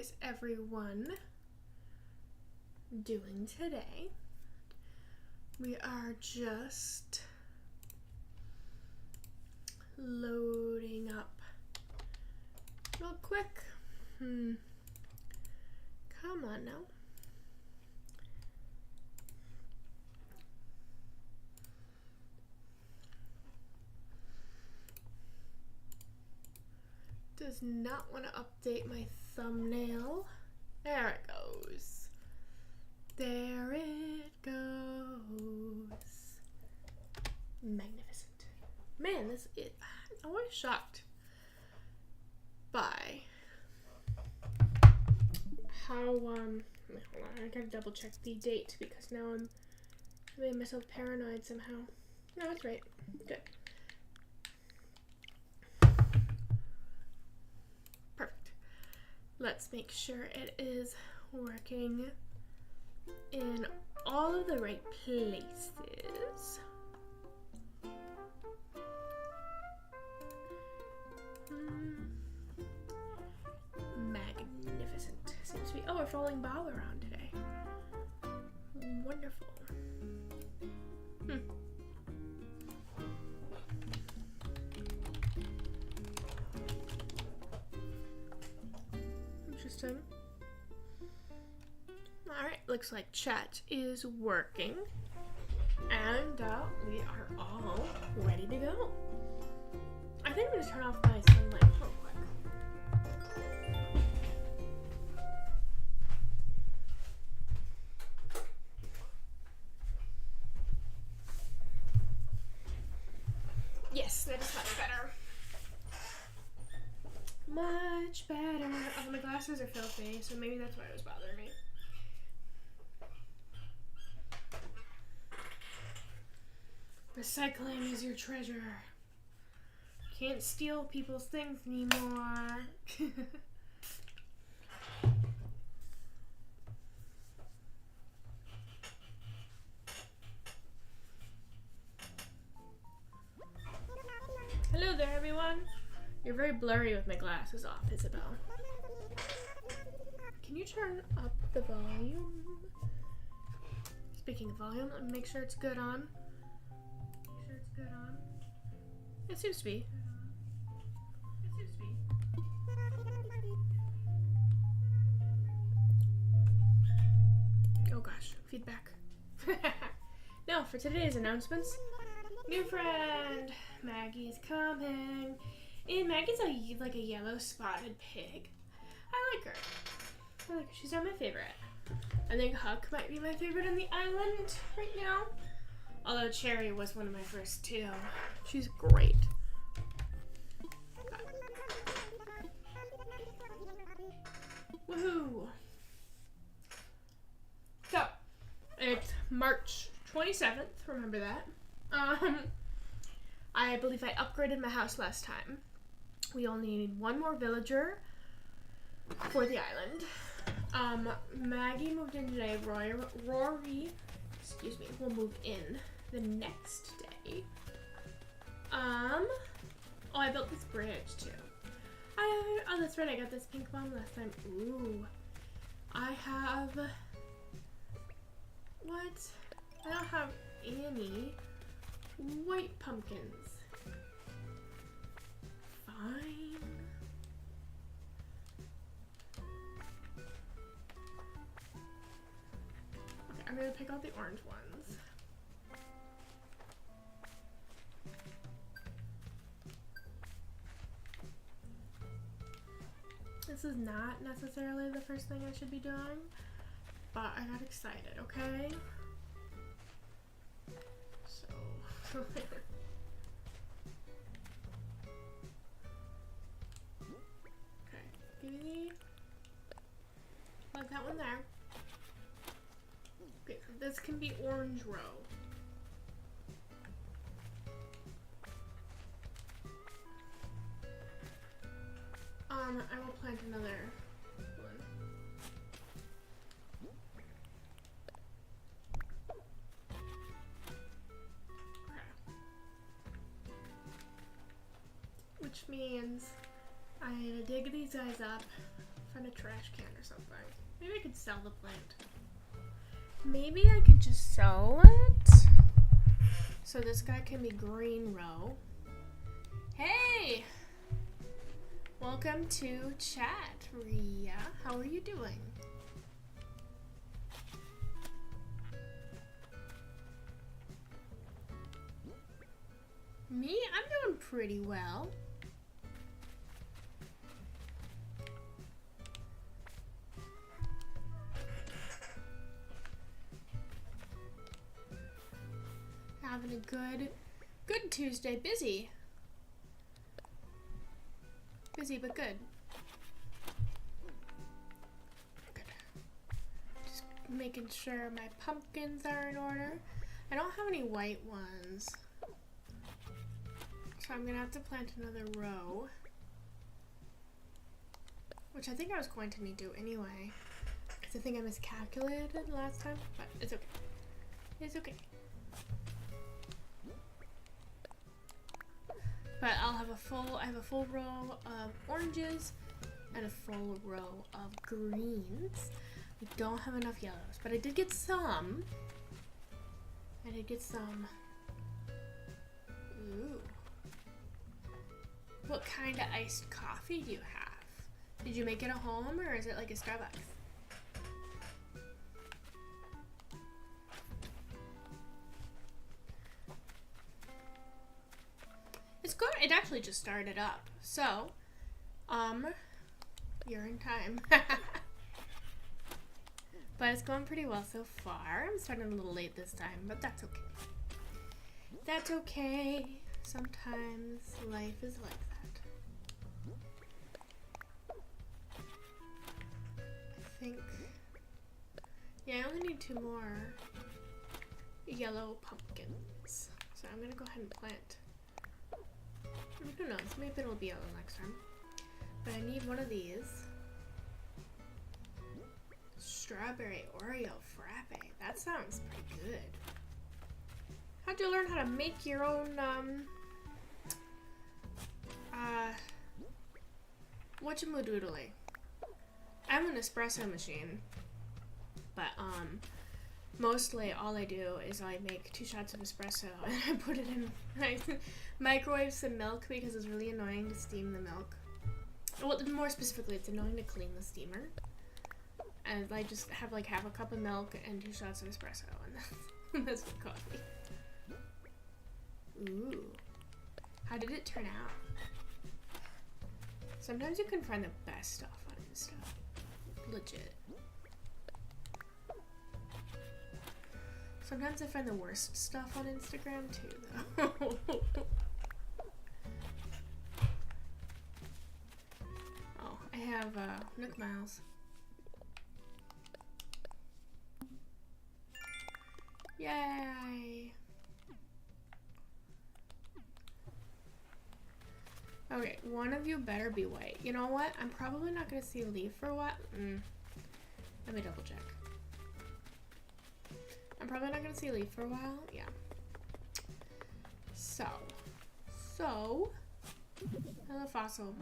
is everyone doing today? We are just loading up real quick. Come on now. Does not want to update my thumbnail. There it goes. There it goes. Magnificent. Man, this is, I was shocked by how, hold on, I gotta double check the date because now I made myself paranoid somehow. No, that's right. Good. Perfect. Let's make sure it is working in all of the right places. Magnificent. Seems to be, oh, we're following Bow around today. Wonderful. Interesting. Alright, looks like chat is working. And we are all ready to go. I think I'm gonna turn off my sunlight real quick. Yes, that is much better. Much better. Oh, my glasses are filthy, so maybe that's why it was bothering me. Recycling is your treasure. Can't steal people's things anymore. Hello there, everyone. You're very blurry with my glasses off, Isabel. Can you turn up the volume? Speaking of volume, let me make sure it's good on. It seems to be. Oh gosh, feedback. Now, for today's announcements, new friend, Maggie's coming. And Maggie's like a yellow spotted pig. I like her. She's not my favorite. I think Huck might be my favorite on the island right now. Although Cherry was one of my first two. She's great. Woohoo! So, it's March 27th, remember that. I believe I upgraded my house last time. We only need one more villager for the island. Maggie moved in today. Rory, excuse me, will move in the next day. Oh, I built this bridge too. Oh, that's right, I got this pink bomb last time. Ooh. I have, what? I don't have any white pumpkins. Fine. Okay, I'm gonna pick out the orange ones. This is not necessarily the first thing I should be doing, but I got excited, okay? So, okay, give me, plug that one there. Okay, so this can be orange row. I will plant another one. Okay. Which means I need to dig these guys up Find a trash can or something. Maybe I could sell the plant. Maybe I could just sell it. So this guy can be green row. Hey! Welcome to chat, Ria. How are you doing? Me? I'm doing pretty well. Having a good Tuesday. Busy but good. Just making sure my pumpkins are in order. I don't have any white ones, so I'm gonna have to plant another row, which I think I was going to need to anyway, because I think I miscalculated last time, but it's okay. It's okay. But I have a full row of oranges and a full row of greens. We don't have enough yellows, but I did get some. Ooh. What kind of iced coffee do you have? Did you make it at home, or is it like a Starbucks? It's good. It actually just started up. So, you're in time. But it's going pretty well so far. I'm starting a little late this time, but that's okay. That's okay. Sometimes life is like that. I think, yeah, I only need 2 more yellow pumpkins. So I'm gonna go ahead and plant. Who knows, maybe it'll be yellow next time. But I need one of these. Strawberry Oreo frappe. That sounds pretty good. How'd you learn how to make your own, whatchamadoodly? I have an espresso machine, but, mostly all I do is I make 2 shots of espresso and I put it in, I microwave some milk because it's really annoying to steam the milk. Well, more specifically, it's annoying to clean the steamer. And I just have like half a cup of milk and 2 shots of espresso, and that's the coffee. Ooh. How did it turn out? Sometimes you can find the best stuff on Insta. Legit. Sometimes I find the worst stuff on Instagram too, though. Oh, I have Nook Miles. Yay! Okay, one of you better be white. You know what? I'm probably not gonna see a leaf for a while. Let me double check. I'm probably not gonna see a leaf for a while. Yeah. So. Hello, fossil.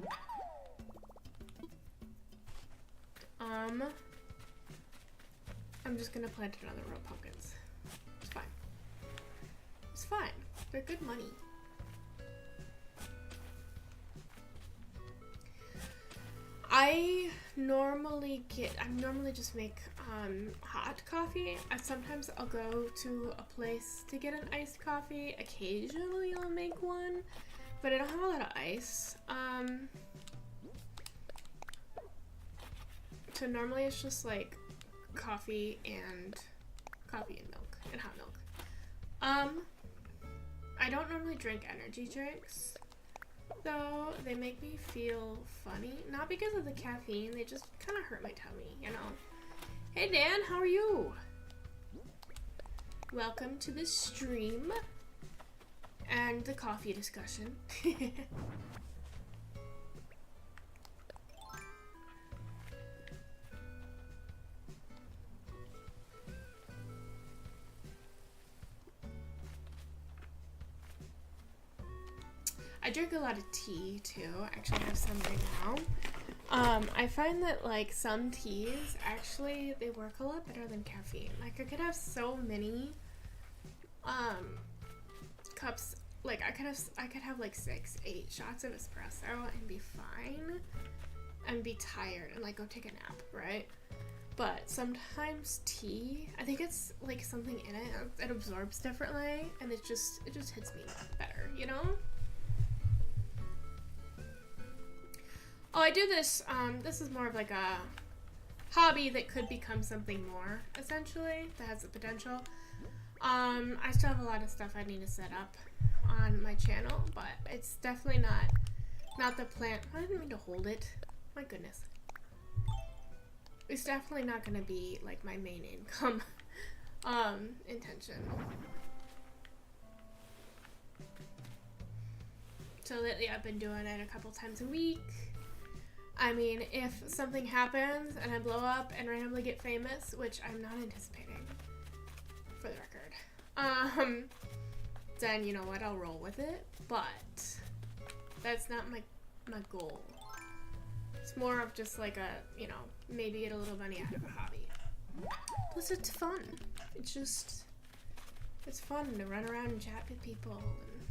I'm just gonna plant another row of pumpkins. It's fine. It's fine. They're good money. I normally just make hot coffee. Sometimes I'll go to a place to get an iced coffee. Occasionally I'll make one, but I don't have a lot of ice. So normally it's just like coffee and milk and hot milk. I don't normally drink energy drinks, though. They make me feel funny. Not because of the caffeine, they just kind of hurt my tummy, you know. Hey Dan, how are you? Welcome to the stream and the coffee discussion. I drink a lot of tea too. Actually, I have some right now. I find that like some teas actually they work a lot better than caffeine. Like I could have so many cups, like I could have like 6-8 shots of espresso and be fine and be tired and like go take a nap, right? But sometimes tea, I think it's like something in it, it absorbs differently and it just hits me better, you know? Oh, I do this, this is more of like a hobby that could become something more, essentially, that has the potential. I still have a lot of stuff I need to set up on my channel, but it's definitely not the plan. I didn't mean to hold it. My goodness. It's definitely not going to be, like, my main income, intention. So lately I've been doing it a couple times a week. I mean, if something happens and I blow up and randomly get famous, which I'm not anticipating, for the record, then you know what, I'll roll with it, but that's not my goal. It's more of just like a, you know, maybe get a little money out of a hobby. Plus it's fun. It's fun to run around and chat with people and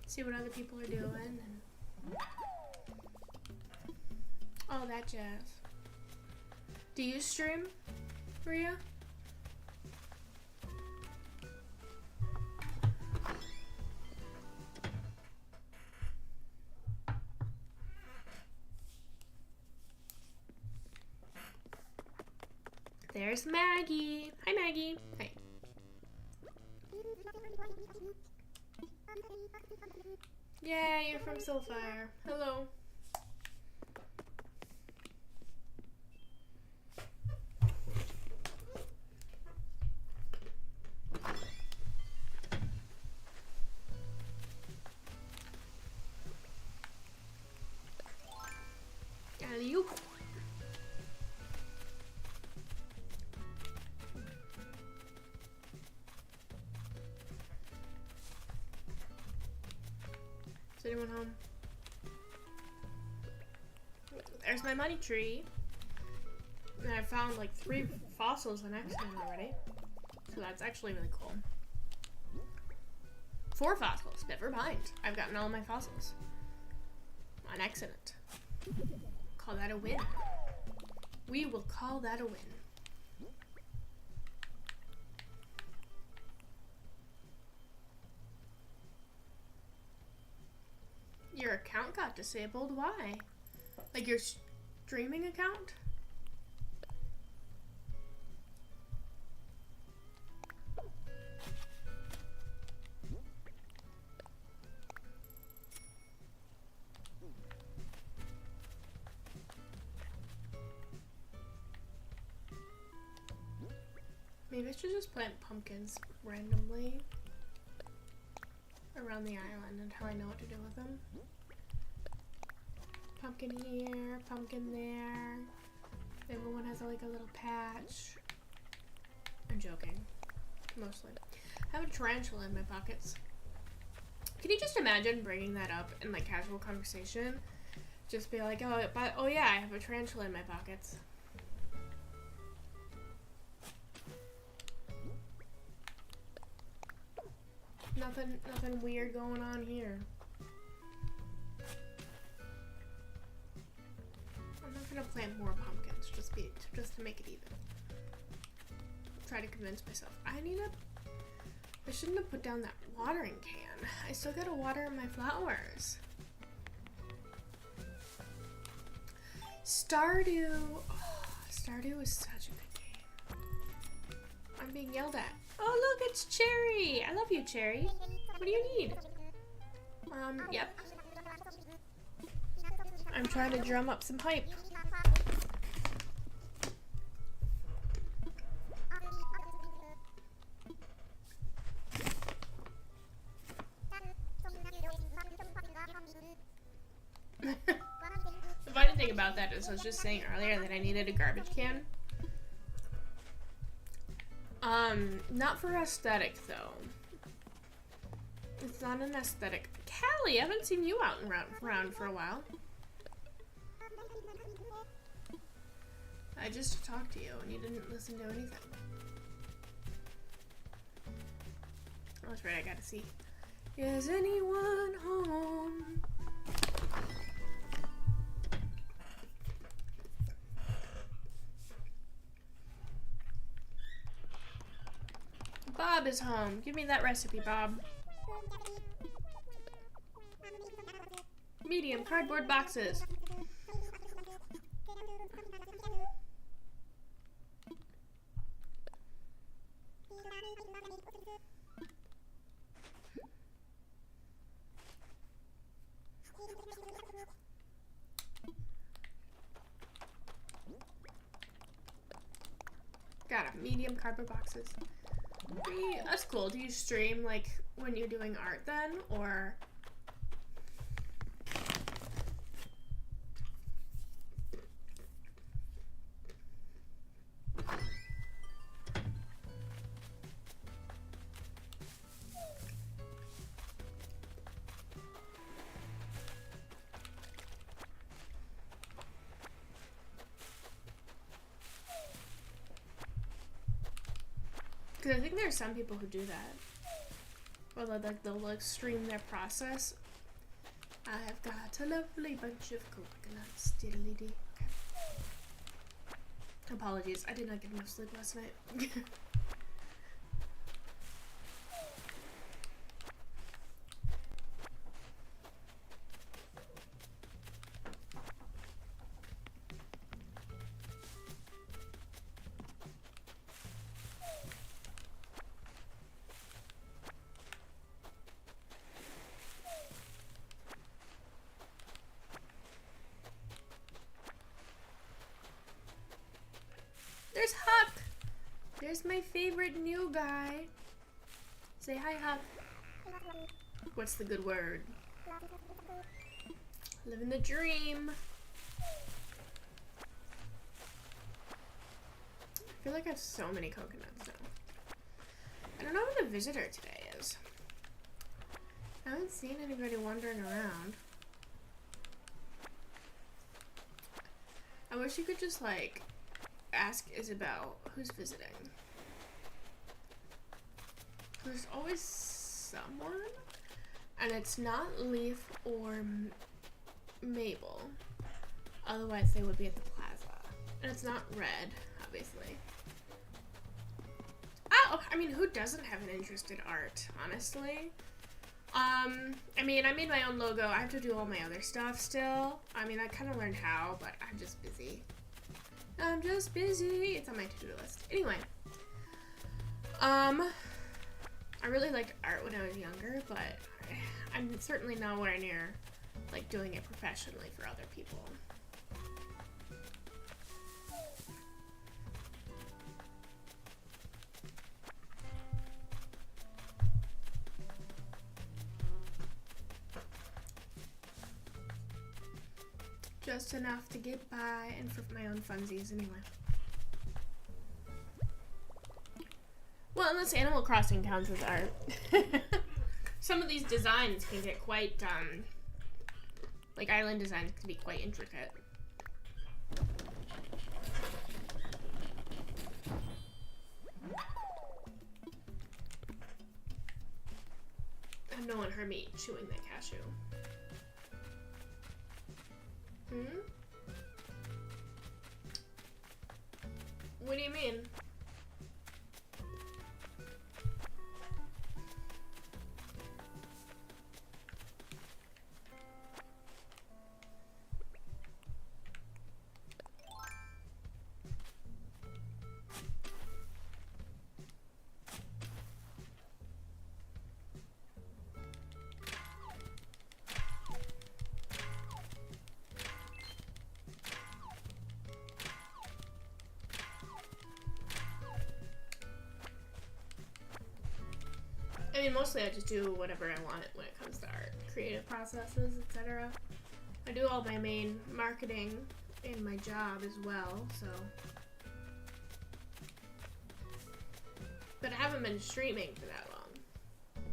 see what other people are doing and all that jazz. Do you stream, Maria? There's Maggie. Hi, Maggie. Hi. Yeah, you're from Soulfyre. Hello. Alley-oop. Is anyone home? There's my money tree. And I found like 3 fossils on accident already. So that's actually really cool. 4 fossils, never mind. I've gotten all my fossils. On accident. Call that a win. We will call that a win. Your account got disabled? Why? Like your streaming account? Maybe I should just plant pumpkins randomly around the island until I know what to do with them. Pumpkin here, pumpkin there. Everyone has like a little patch. I'm joking. Mostly. I have a tarantula in my pockets. Can you just imagine bringing that up in like casual conversation? Just be like, oh yeah, I have a tarantula in my pockets. Nothing weird going on here. I'm not gonna plant more pumpkins, just to make it even. Try to convince myself. I shouldn't have put down that watering can. I still gotta water my flowers. Stardew. Oh, Stardew is such a good game. I'm being yelled at. Oh look, it's Cherry! I love you, Cherry. What do you need? Yep. I'm trying to drum up some hype. The funny thing about that is I was just saying earlier that I needed a garbage can. Not for aesthetic though. It's not an aesthetic. Callie, I haven't seen you out and around for a while. I just talked to you and you didn't listen to anything. Oh, that's right, I gotta see. Is anyone home? Bob is home. Give me that recipe, Bob. Medium cardboard boxes. Got it. Medium cardboard boxes. That's cool. Do you stream like when you're doing art then, or? Because I think there are some people who do that. Or they'll like stream their process. I have got a lovely bunch of coconuts. Diddly dee. Okay. Apologies, I did not get enough sleep last night. There's Huck! There's my favorite new guy. Say hi, Huck. What's the good word? Living the dream. I feel like I have so many coconuts now. I don't know who the visitor today is. I haven't seen anybody wandering around. I wish you could just like ask Isabel who's visiting. There's always someone, and it's not Leaf or Mabel. Otherwise, they would be at the plaza. And it's not Red, obviously. Oh, I mean, who doesn't have an interest in art, honestly? I mean, I made my own logo. I have to do all my other stuff still. I mean, I kind of learned how, but I'm just busy. I'm just busy. It's on my to-do list. Anyway. I really liked art when I was younger, but I'm certainly nowhere near, like, doing it professionally for other people. Just enough to get by and for my own funsies anyway. Well, unless Animal Crossing counts as art. Some of these designs can get quite, like island designs can be quite intricate. And no one heard me chewing that cashew. What do you mean? I mean, mostly I just do whatever I want when it comes to art. Creative processes, etc. I do all my main marketing in my job as well, so. But I haven't been streaming for that long.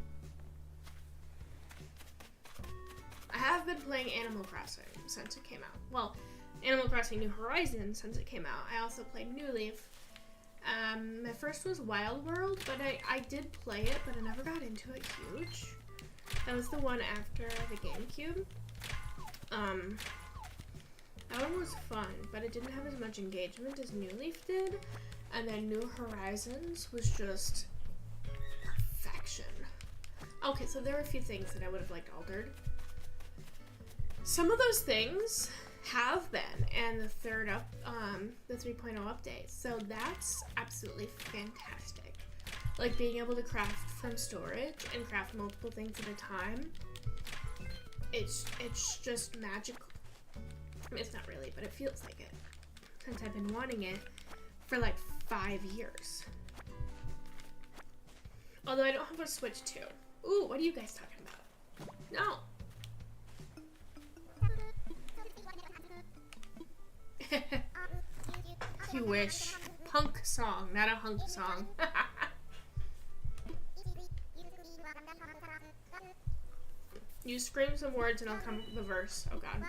I have been playing Animal Crossing. since it came out. Well, Animal Crossing New Horizons since it came out. I also played New Leaf. My first was Wild World, but I did play it, but I never got into it huge. That was the one after the GameCube. That one was fun, but it didn't have as much engagement as New Leaf did. And then New Horizons was just perfection. Okay, so there were a few things that I would have liked altered. Some of those things have been, and the 3.0 update. So that's absolutely fantastic. Like being able to craft from storage and craft multiple things at a time. It's just magical. I mean, it's not really, but it feels like it. Since I've been wanting it for like 5 years. Although I don't have a Switch 2. Ooh, what are you guys talking about? No. You wish. Punk song, not a hunk song. You scream some words and I'll come up with a verse. Oh god.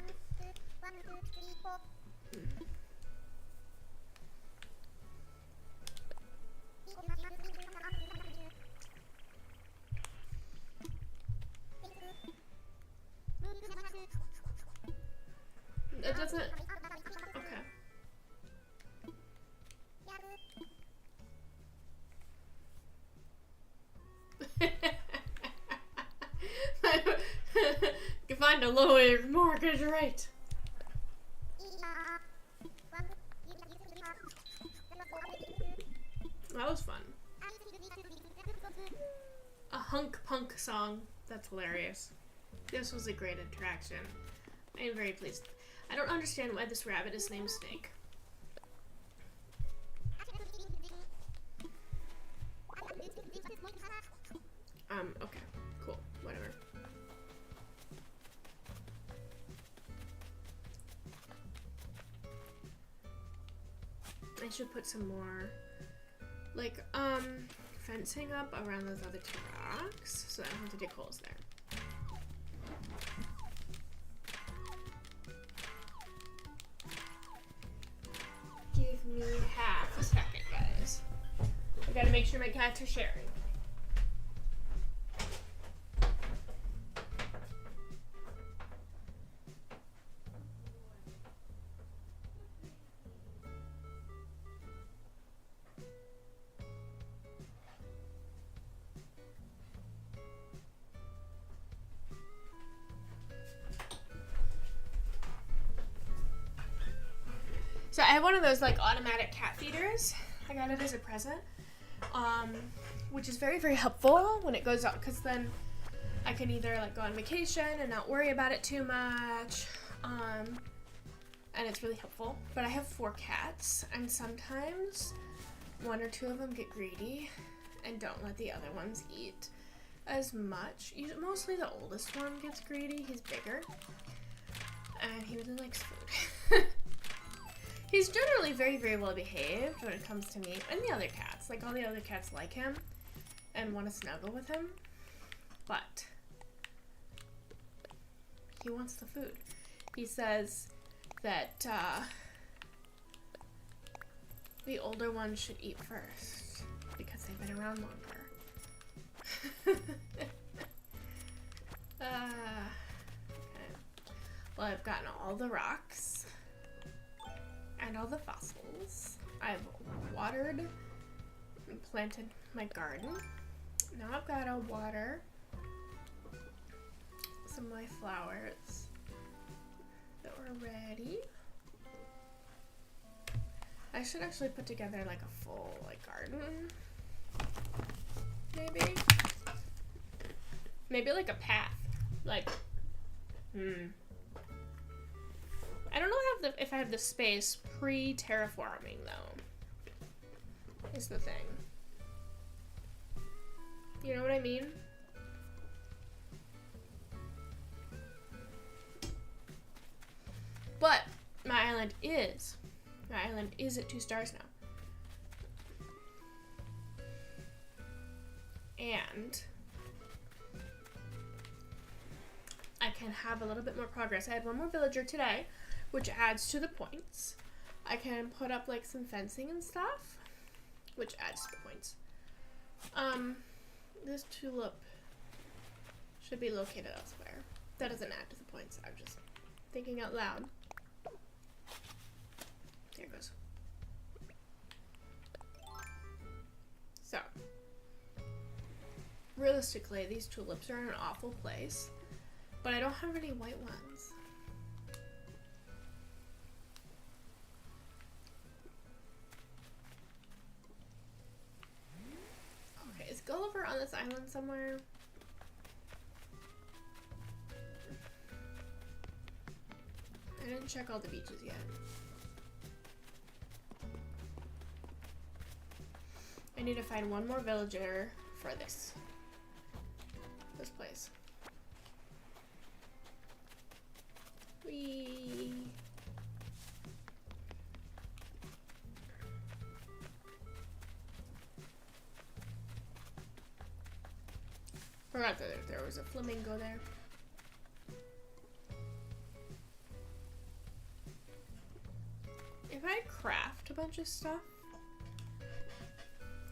It doesn't... Okay. You find a lower mortgage rate. That was fun. A hunk punk song. That's hilarious. This was a great interaction. I am very pleased. I don't understand why this rabbit is named Snake. Okay. Cool. Whatever. I should put some more, like, fencing up around those other 2 rocks, so I don't have to dig holes there. Give me half a second, guys. I gotta make sure my cats are sharing. So I have one of those like automatic cat feeders. I got it as a present, which is very, very helpful when it goes out, because then I can either like go on vacation and not worry about it too much, and it's really helpful. But I have 4 cats, and sometimes 1 or 2 of them get greedy and don't let the other ones eat as much. Mostly the oldest one gets greedy. He's bigger, and he really likes food. He's generally very, very well behaved when it comes to me and the other cats. Like, all the other cats like him and want to snuggle with him. But he wants the food. He says that the older ones should eat first because they've been around longer. Okay. Well, I've gotten all the rocks and all the fossils. I've watered and planted my garden. Now I've got to water some of my flowers that were ready. I should actually put together like a full garden. Maybe like a path. Like, I don't know if I have the space pre-terraforming though, is the thing. You know what I mean? But my island is at 2 stars now. And I can have a little bit more progress. I had one more villager today, which adds to the points. I can put up like some fencing and stuff, which adds to the points. This tulip should be located elsewhere. That doesn't add to the points. I'm just thinking out loud. There it goes. So, realistically, these tulips are in an awful place, but I don't have any white ones. Okay, is Gulliver on this island somewhere? I didn't check all the beaches yet. I need to find one more villager for this place. Whee! Forgot that there was a flamingo there. If I craft a bunch of stuff,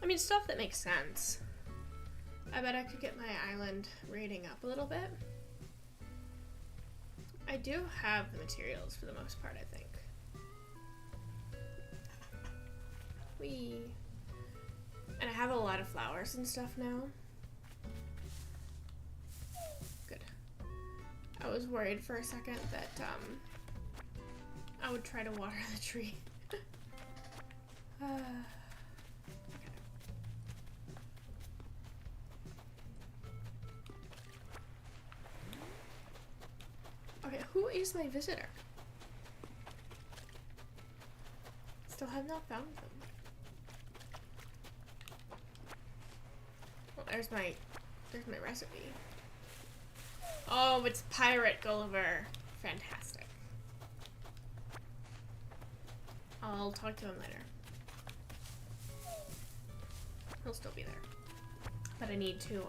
I mean stuff that makes sense, I bet I could get my island rating up a little bit. I do have the materials for the most part, I think. Whee! And I have a lot of flowers and stuff now. Good. I was worried for a second that I would try to water the tree. Okay, who is my visitor? Still have not found them. Well, there's my recipe. Oh, it's Pirate Gulliver. Fantastic. I'll talk to him later. He'll still be there. But I need to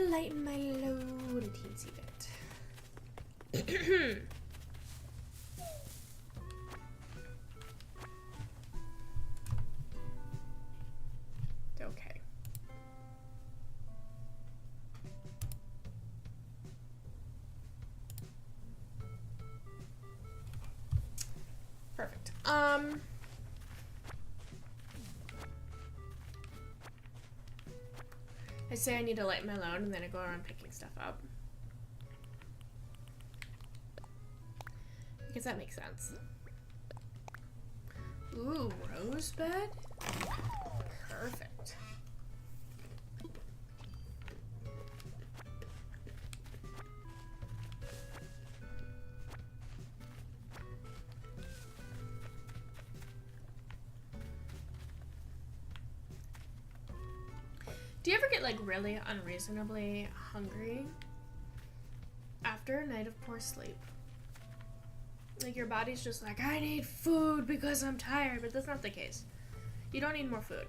lighten my load a teensy bit. Okay. Perfect. I say I need to lighten my load and then I go around picking stuff up. Because that makes sense. Ooh, rosebud? Perfect. Do you ever get like really unreasonably hungry after a night of poor sleep? Like your body's just like, I need food because I'm tired, but that's not the case. You don't need more food.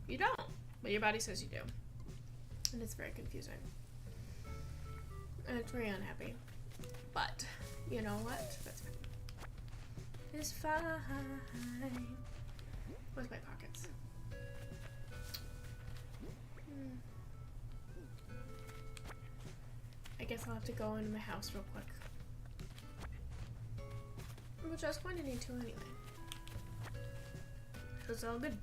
You don't, but your body says you do. And it's very confusing. And it's very unhappy. But, you know what? That's fine. It's fine. Where's my pockets? I guess I'll have to go into my house real quick. Which I was going to need to anyway. So it's all good.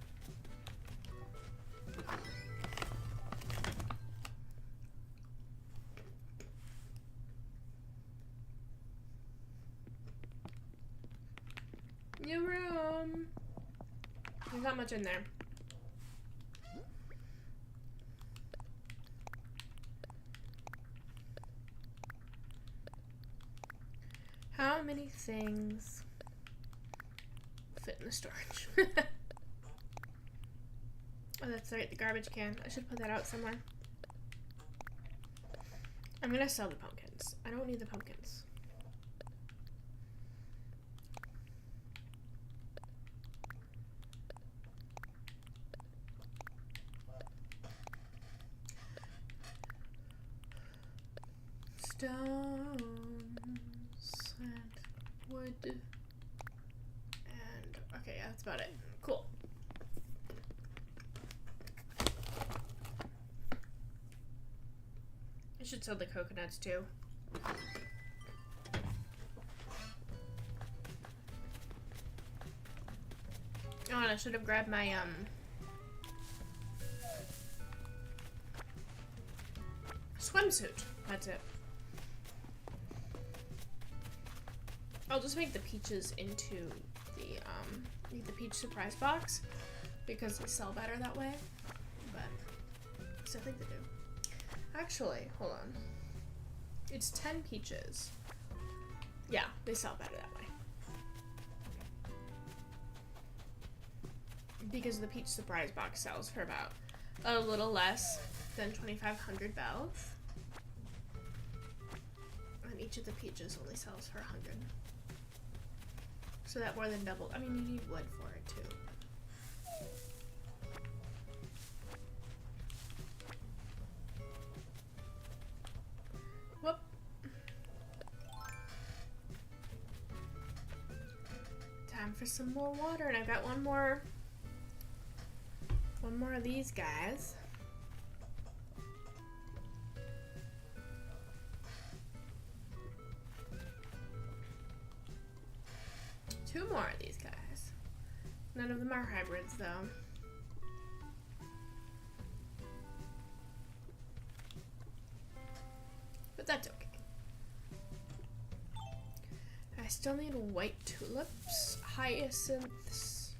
New room. There's not much in there. How many things fit in the storage? Oh, that's right, the garbage can. I should put that out somewhere. I'm gonna sell the pumpkins. I don't need the pumpkins. stone, sand, wood, and okay, yeah, that's about it. Cool. I should sell the coconuts too. Oh, and I should have grabbed my swimsuit. That's it. I'll just make the peaches into the peach surprise box because they sell better that way. But so I think they do. Actually, hold on. It's 10 peaches. Yeah, they sell better that way. Because the peach surprise box sells for about a little less than 2,500 bells. And each of the peaches only sells for 100. So that more than double. I mean, you need wood for it too. Whoop. Time for some more water, and I've got one more of these guys. Two more of these guys. None of them are hybrids though. But that's okay. I still need white tulips, hyacinths.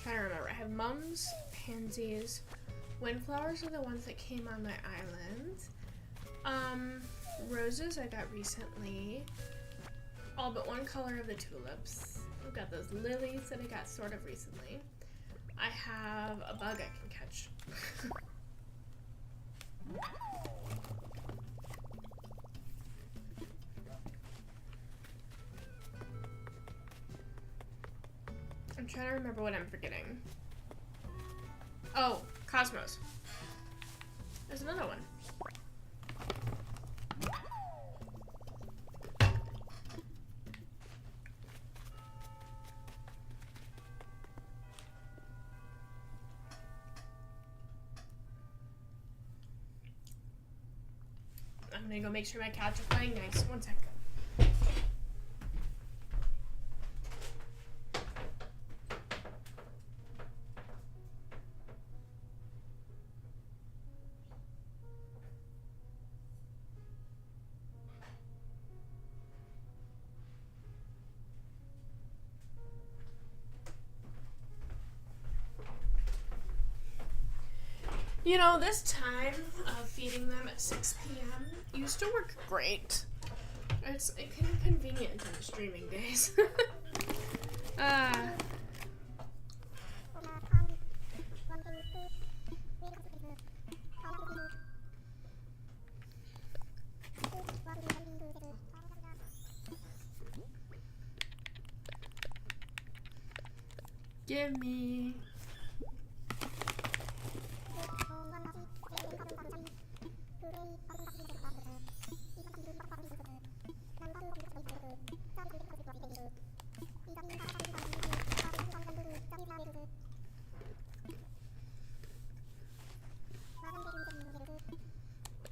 Trying to remember. I have mums, pansies, windflowers are the ones that came on my island. Roses I got recently. All but one color of the tulips. I've got those lilies that I got sort of recently. I have a bug I can catch. I'm trying to remember what I'm forgetting. Oh, cosmos. There's another one. I'm gonna go make sure my cats are playing nice. One sec. You know, this time of feeding them at 6 p.m. used to work great. It can be convenient on streaming days. Give me.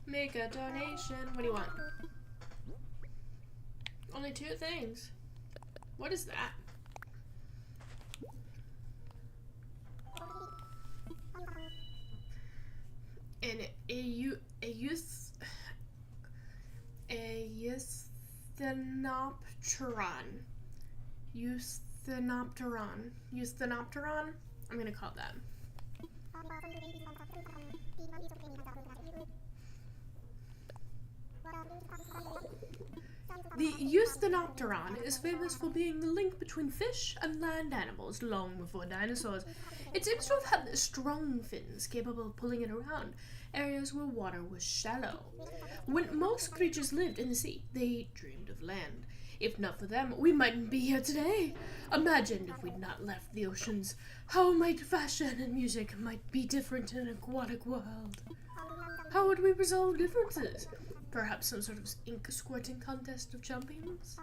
Make a donation. What do you want? Only 2 things. What is that? And Eusthenopteron. I'm gonna call it that. The Eusthenopteron is famous for being the link between fish and land animals long before dinosaurs. It seems to have had strong fins capable of pulling it around areas where water was shallow. When most creatures lived in the sea, they dreamed of land. If not for them, we mightn't be here today. Imagine if we'd not left the oceans. How might fashion and music might be different in an aquatic world? How would we resolve differences? Perhaps some sort of ink squirting contest of champions?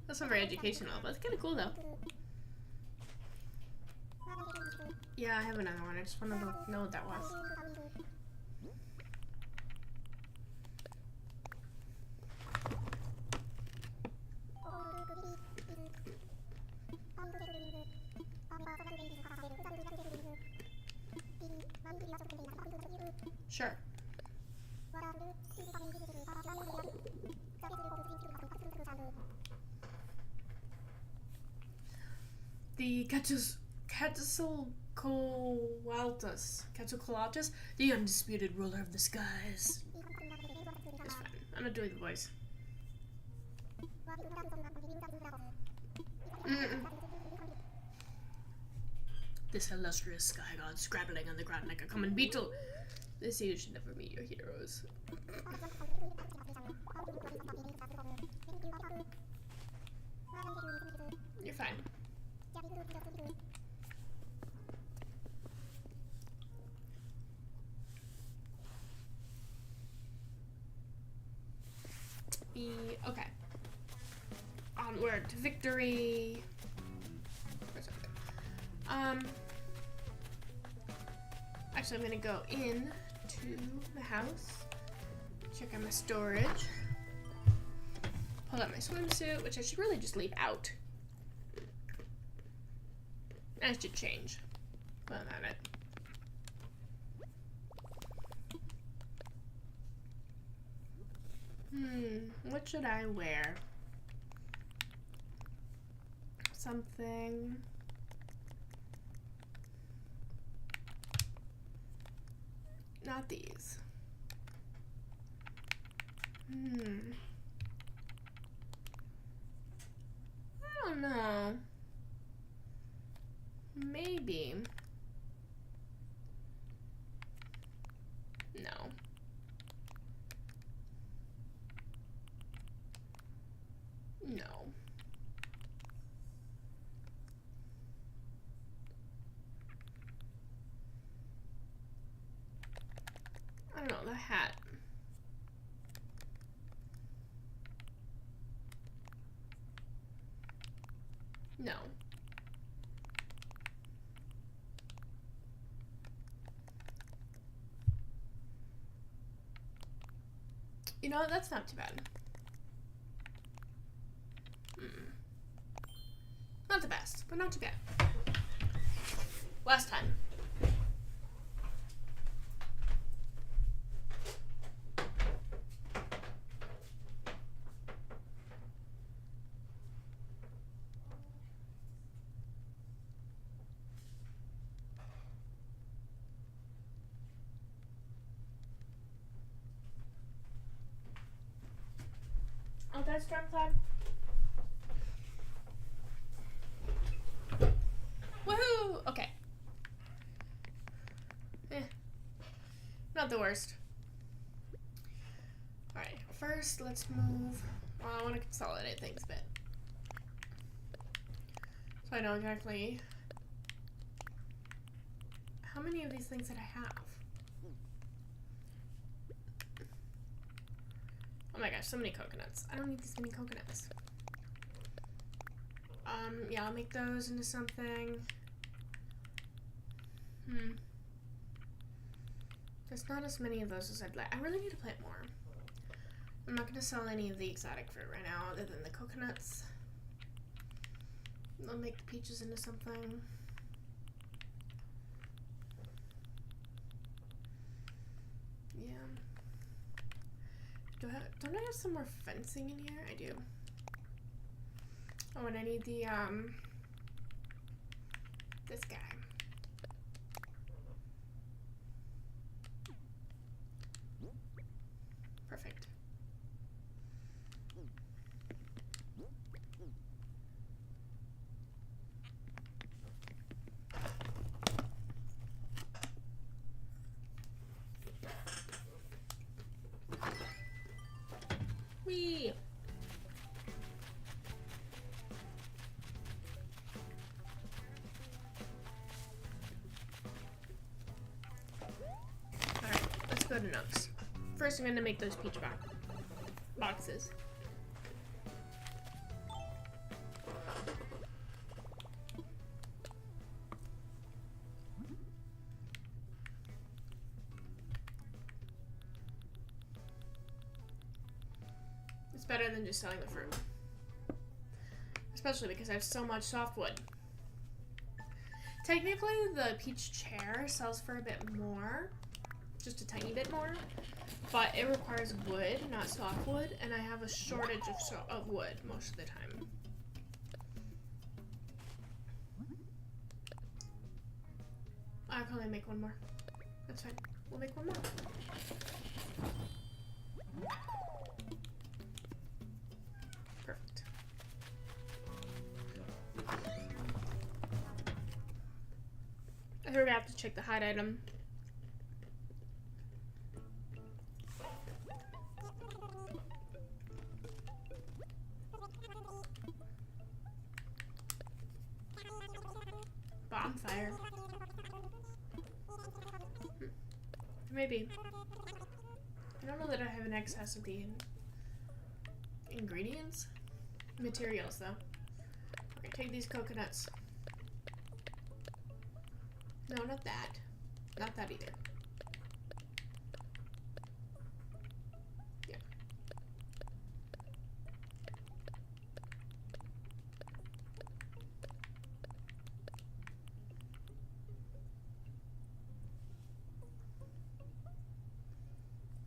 That's not very educational, but it's kind of cool though. Yeah, I have another one. I just wanted to know what that was. Sure. The Quetzalcoatlus, the undisputed ruler of the skies. It's fine. I'm not doing the voice. This illustrious sky god scrabbling on the ground like a common beetle. They say you should never meet your heroes. You're fine. Okay. Onward to victory. Actually, I'm gonna go in to the house, check out my storage, pull out my swimsuit, which I should really just leave out. I should change. Well, not it. What should I wear? Something. Not these. I don't know. Maybe. No. No. I don't know, the hat. No. You know, that's not too bad. Not the best, but not too bad. Last time. Oh, that's Stormcloud. Woohoo! Okay. Not the worst. Alright, first let's move. Well, I want to consolidate things a bit. So I know exactly how many of these things did I have? Oh my gosh, so many coconuts. I don't need this many coconuts. Yeah, I'll make those into something. There's not as many of those as I'd like. I really need to plant more. I'm not going to sell any of the exotic fruit right now other than the coconuts. I'll make the peaches into something. Yeah. Don't I have some more fencing in here? I do. Oh, and I need the, this guy. Perfect. Whee! nooks. First, I'm gonna make those peach boxes. It's better than just selling the fruit. Especially because I have so much softwood. Technically, the peach chair sells for a bit more. Just a tiny bit more. But it requires wood, not softwood. And I have a shortage of wood most of the time. I can only make one more. That's fine. We'll make one more. Perfect. I heard I have to check the hide item. Bonfire. Maybe. I don't know that I have an excess of the ingredients. Materials, though. Okay, take these coconuts. No, not that. Not that either. Yeah.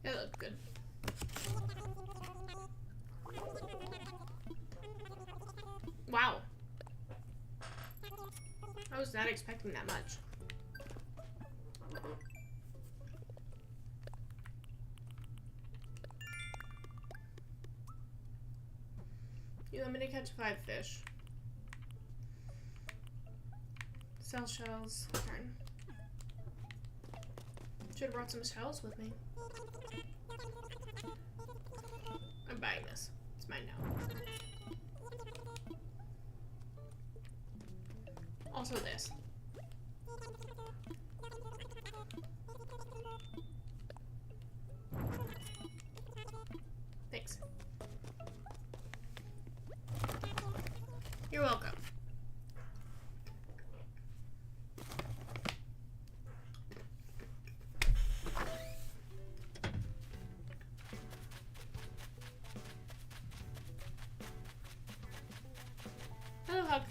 That looked good. Wow. I was not expecting that much. You want me to catch 5 fish. Sell shells. Turn. Should have brought some shells with me. I'm buying this. It's mine now. Also this. Thanks. You're welcome. Hello, Huck.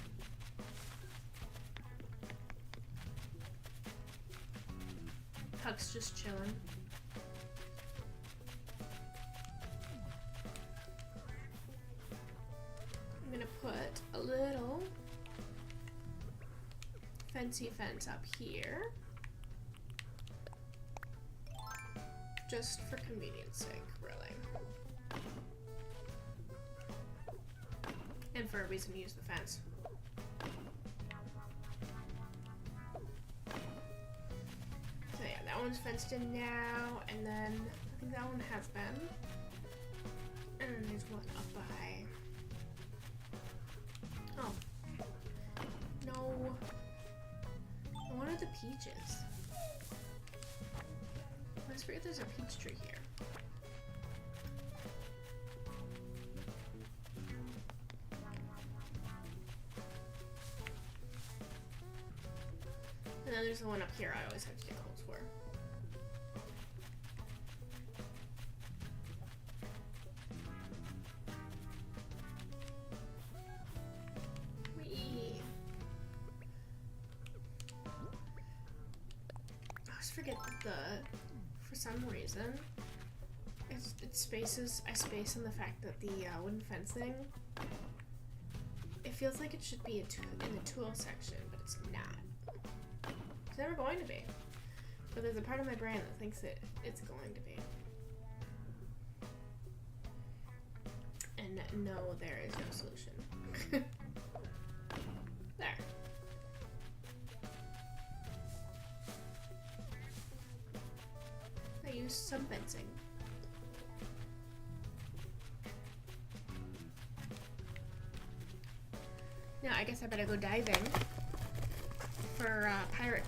Huck's just chilling. I'm gonna put a little fancy fence up here. Just for convenience sake, really. And for a reason to use the fence. So yeah, that one's fenced in now, and then I think that one has been. And then there's one up by. Oh. No. I wanted the peaches. I always forget there's a peach tree here. And then there's the one up here I always have to dig holes for. Whee! I always forget that for some reason, it spaces, I space on the fact that the wooden fencing, it feels like it should be in the tool section, but it's not. It's never going to be. But there's a part of my brain that thinks it's going to be. And no, there is no solution. There. I used some fencing. Now I guess I better go diving. For pirate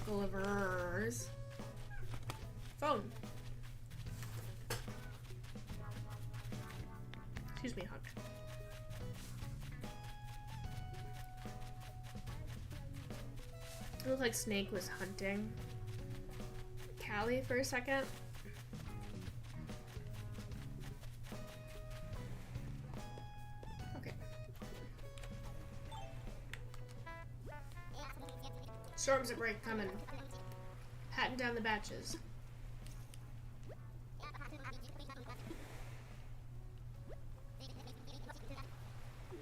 Gulliver's phone. Excuse me, hug. It looked like Snake was hunting Callie for a second. Okay. Storms at break coming. Patting down the batches.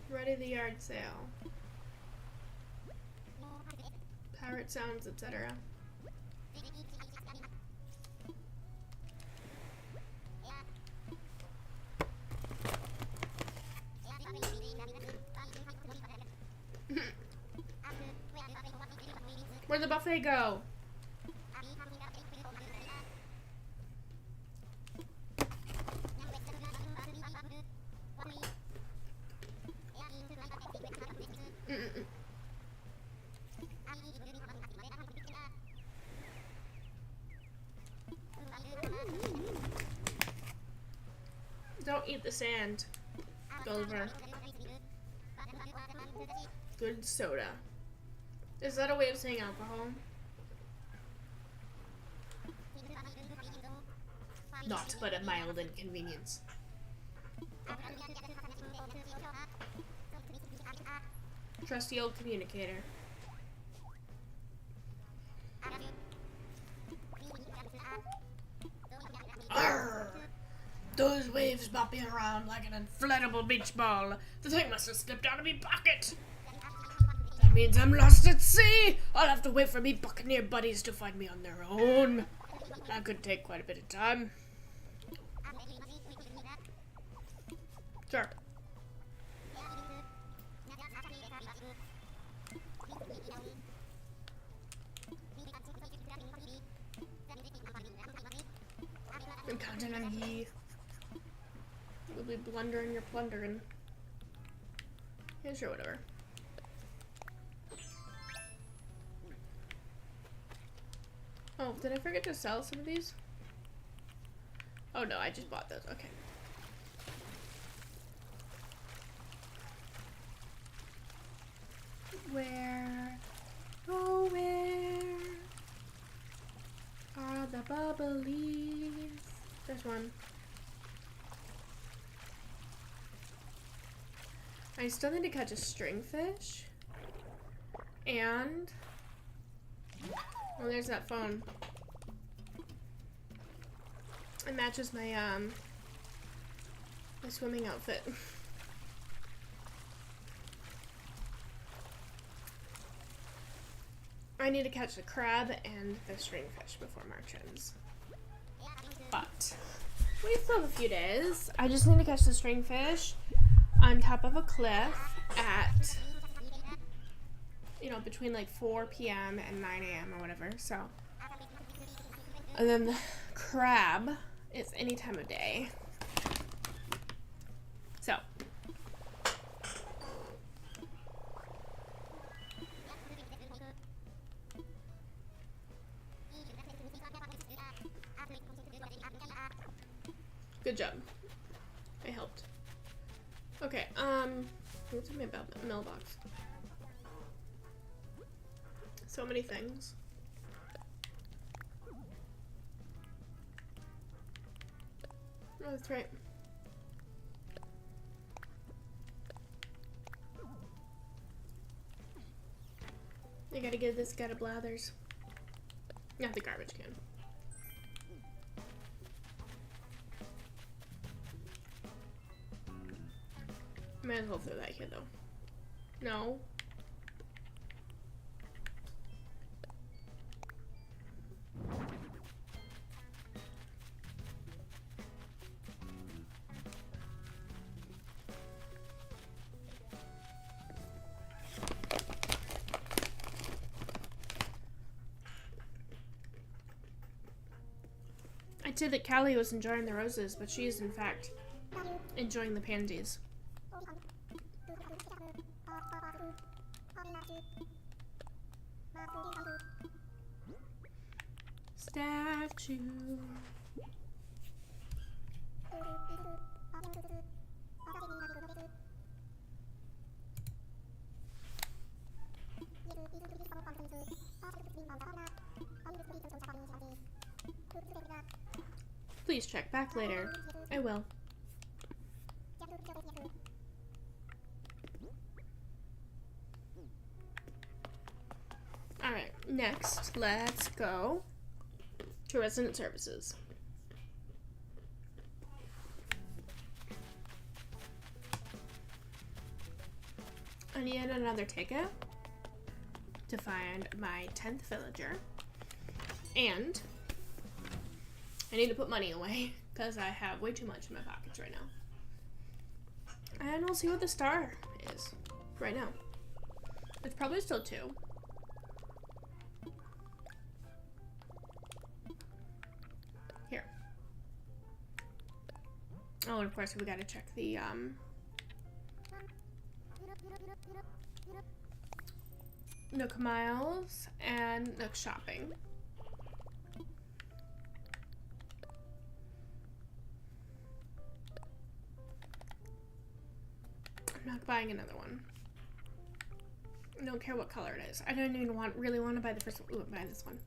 Ready the yard sale. Pirate sounds, etc. Where'd the buffet go? Don't eat the sand, Gulliver. Good soda. Is that a way of saying alcohol? Not but a mild inconvenience. Okay. Trusty old communicator. Arrgh! Those waves bopping around like an inflatable beach ball. The thing must have slipped out of me pocket. That means I'm lost at sea. I'll have to wait for me buccaneer buddies to find me on their own. That could take quite a bit of time. Sure. I'm counting on ye. You'll be blundering your plundering. Yeah, sure, whatever. Oh, did I forget to sell some of these? Oh no, I just bought those. Okay. Where, oh where are the bubblies? There's one. I still need to catch a stringfish. And oh, there's that phone. It matches my my swimming outfit. I need to catch the crab and the stringfish before March ends. But we still have a few days. I just need to catch the stringfish on top of a cliff at, you know, between like 4 p.m. and 9 a.m. or whatever, so. And then the crab is any time of day. So. Good job. I helped. Okay, what's in my mailbox? So many things. Oh, that's right. I gotta give this guy a Blathers. Not the garbage can. Might as well throw that kid though. No. I'd say that Callie was enjoying the roses, but she is in fact enjoying the pansies. Statue. Please check back later. I will. Alright, next, let's go to resident services. I need another ticket to find my 10th villager. And I need to put money away because I have way too much in my pockets right now. And we'll see what the star is right now. It's probably still 2. Here. Oh, and of course we gotta check the Nook Miles and Nook Shopping. I'm not buying another one. I don't care what color it is. I don't even really want to buy the first one. Ooh, I'll buy this one.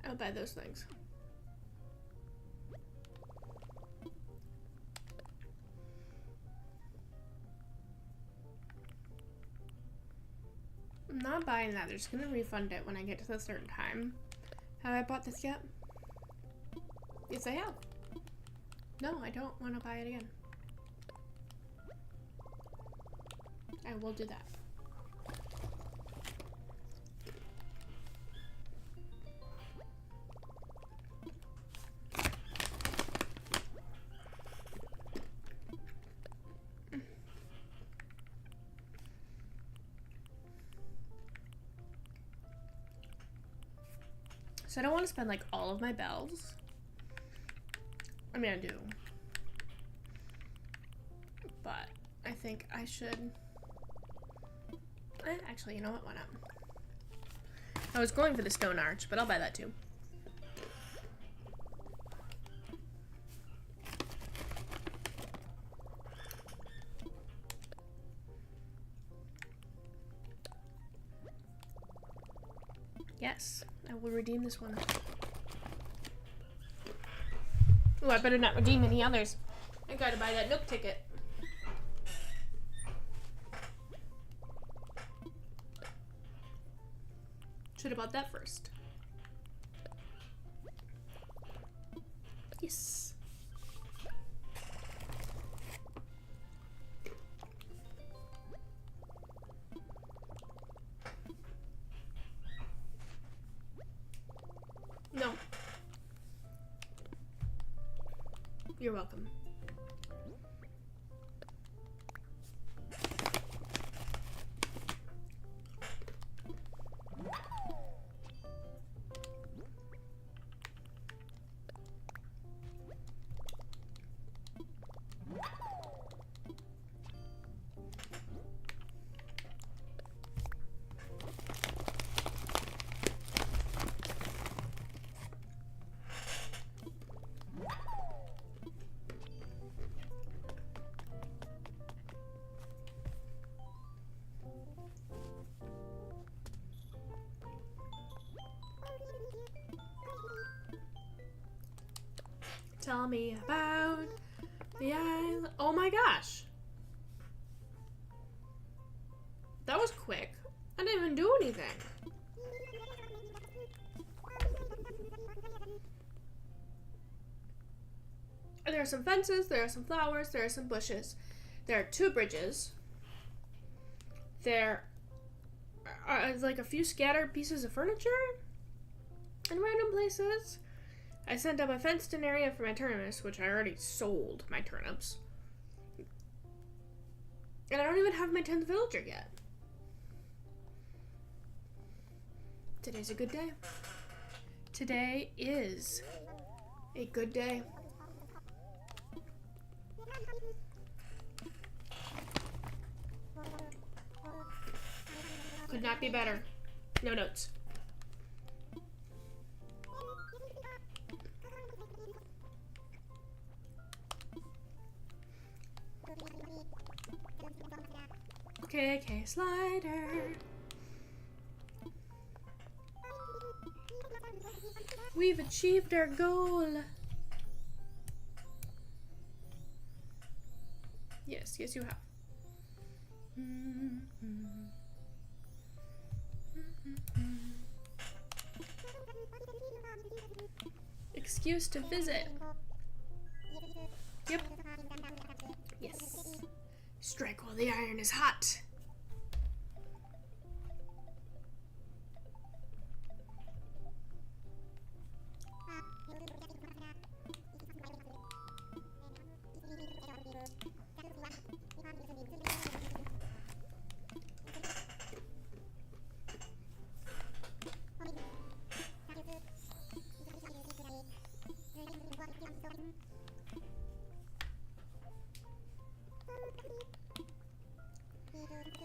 I'll buy those things. I'm not buying that. They're just gonna refund it when I get to a certain time. Have I bought this yet? Yes, I have. No, I don't want to buy it again. I will do that. So I don't want to spend like all of my bells. I mean, I do. But I think I should. Actually, you know what? Why not? I was going for the stone arch, but I'll buy that too. Yes, I will redeem this one. Oh, I better not redeem any others. I gotta buy that Nook ticket. Should have bought that first. Yes. No. You're welcome. Tell me about the island. Oh my gosh. That was quick. I didn't even do anything. There are some fences, there are some flowers, there are some bushes. There are 2 bridges. There are like a few scattered pieces of furniture in random places. I sent up a fenced-in area for my turnips, which I already sold my turnips. And I don't even have my 10th villager yet. Today's a good day. Today is a good day. Could not be better. No notes. KK slider. We've achieved our goal. Yes, yes you have. Excuse to visit. Yep. Yes. Strike while the iron is hot.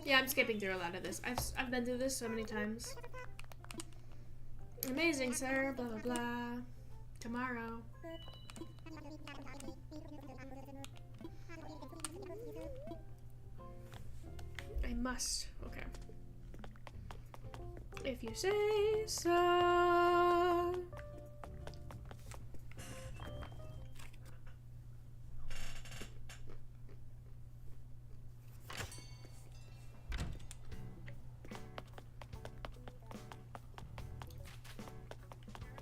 Yeah, I'm skipping through a lot of this. I've been through this so many times. Amazing, sir. Blah, blah, blah. Tomorrow. I must. Okay. If you say so.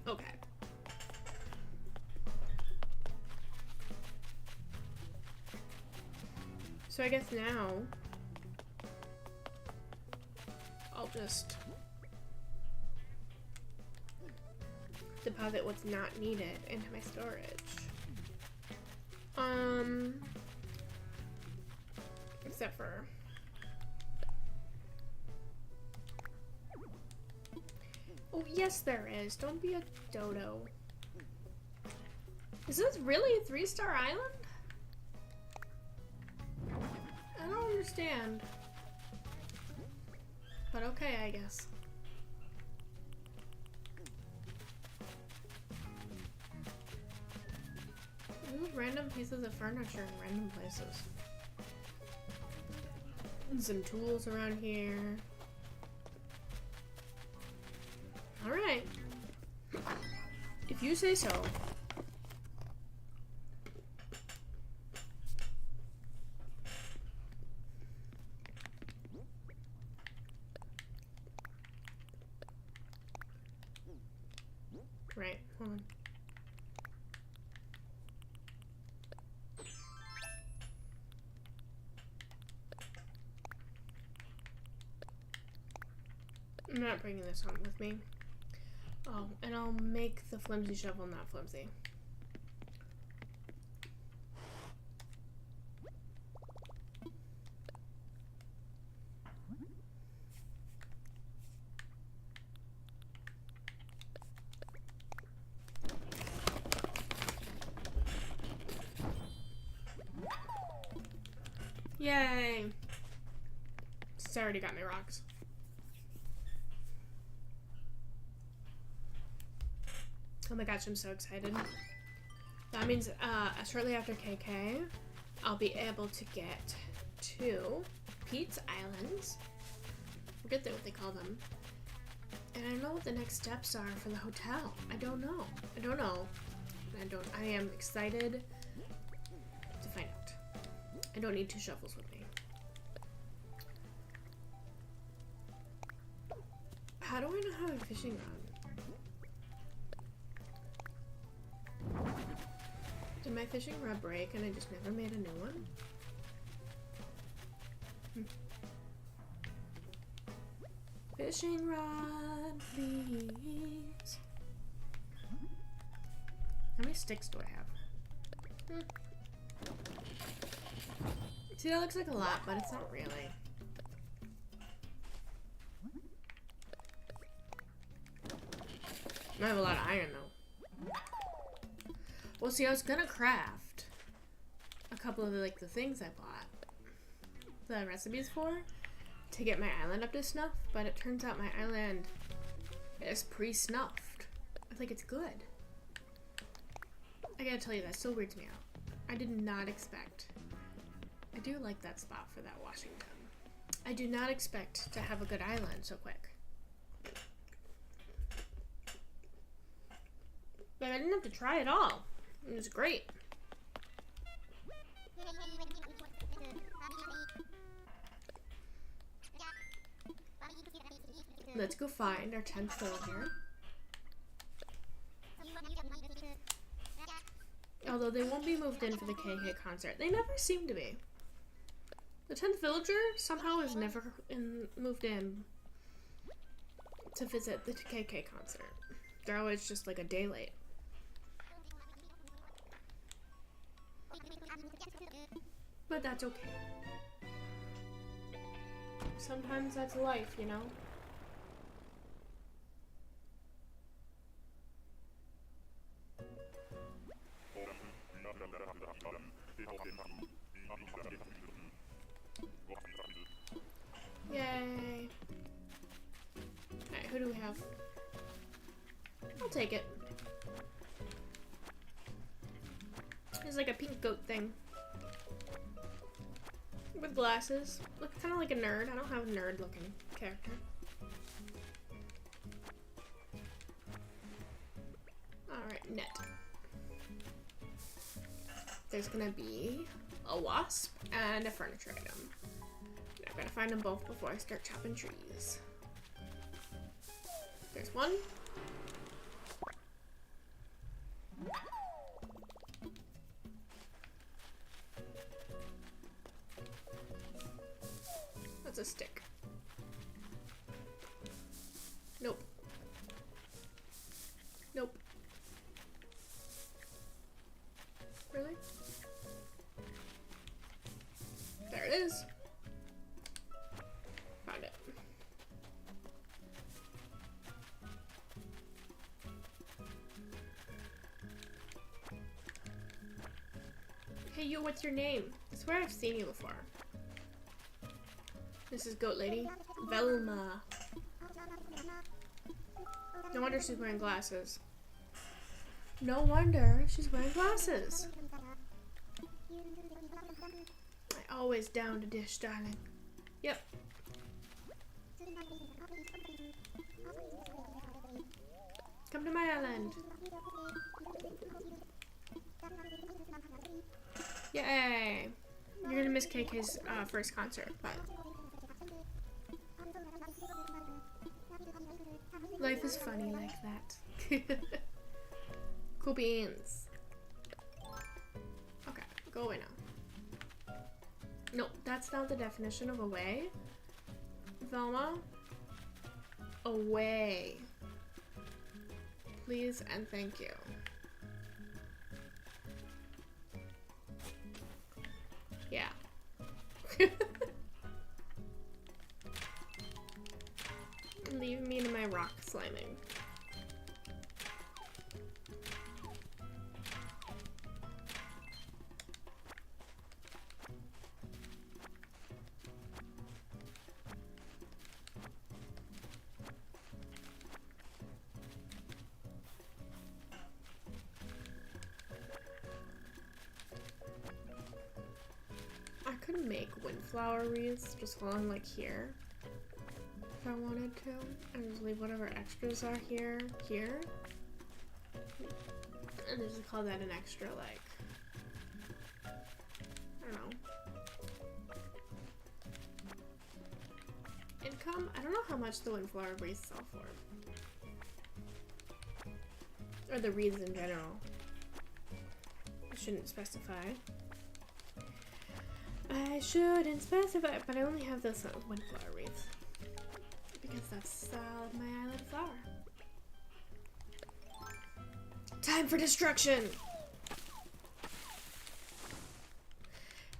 Okay. So I guess now I'll just deposit what's not needed into my storage. Except for oh, yes there is. Don't be a dodo. Is this really a 3-star island? I don't understand. But okay, I guess. There's random pieces of furniture in random places. And some tools around here. Alright. If you say so. Right, hold on. I'm not bringing this home with me. Oh, and I'll make the flimsy shovel not flimsy. Yay! It's already got me rocks. Oh my gosh, I'm so excited. That means shortly after KK, I'll be able to get to Pete's Islands. I forget what they call them. And I don't know what the next steps are for the hotel. I don't know. I am excited to find out. I don't need 2 shovels with me. How do I not have a fishing rod? Did my fishing rod break and I just never made a new one? Fishing rod, please. How many sticks do I have? See, that looks like a lot, but it's not really. I have a lot of iron, though. Well, see, I was gonna craft a couple of the things I bought the recipes for to get my island up to snuff, but it turns out my island is pre-snuffed. I think it's good. I gotta tell you, that still weirds me out. I did not expect. I do like that spot for that Washington. I do not expect to have a good island so quick. But I didn't have to try at all. It was great. Let's go find our 10th villager. Although they won't be moved in for the KK concert. They never seem to be. The 10th villager somehow is never moved in to visit the KK concert. They're always just like a day late. But that's okay. Sometimes that's life, you know? Yay. Alright, who do we have? I'll take it. It's like a pink goat thing. With glasses. Looks kind of like a nerd. I don't have a nerd looking character. Alright, net. There's gonna be a wasp and a furniture item. I'm gonna find them both before I start chopping trees. There's one. That's a stick. Nope. Nope. Really? There it is. Found it. Hey, you, what's your name? I swear I've seen you before. This is Goat Lady. Velma. No wonder she's wearing glasses. No wonder she's wearing glasses. I always down to dish, darling. Yep. Come to my island. Yay! You're gonna miss KK's first concert, but life is funny like that. Cool beans. Okay, go away now. Nope, that's not the definition of away. Velma, away. Please and thank you. Yeah. Leave me to my rock sliming. I could make windflower wreaths just along like here if I wanted to, and just leave whatever extras are here, and just call that an extra, like, I don't know, income? I don't know how much the windflower wreaths sell for. Or the wreaths in general. I shouldn't specify. I shouldn't specify, but I only have this windflower wreath because that's my island flower. Time for destruction!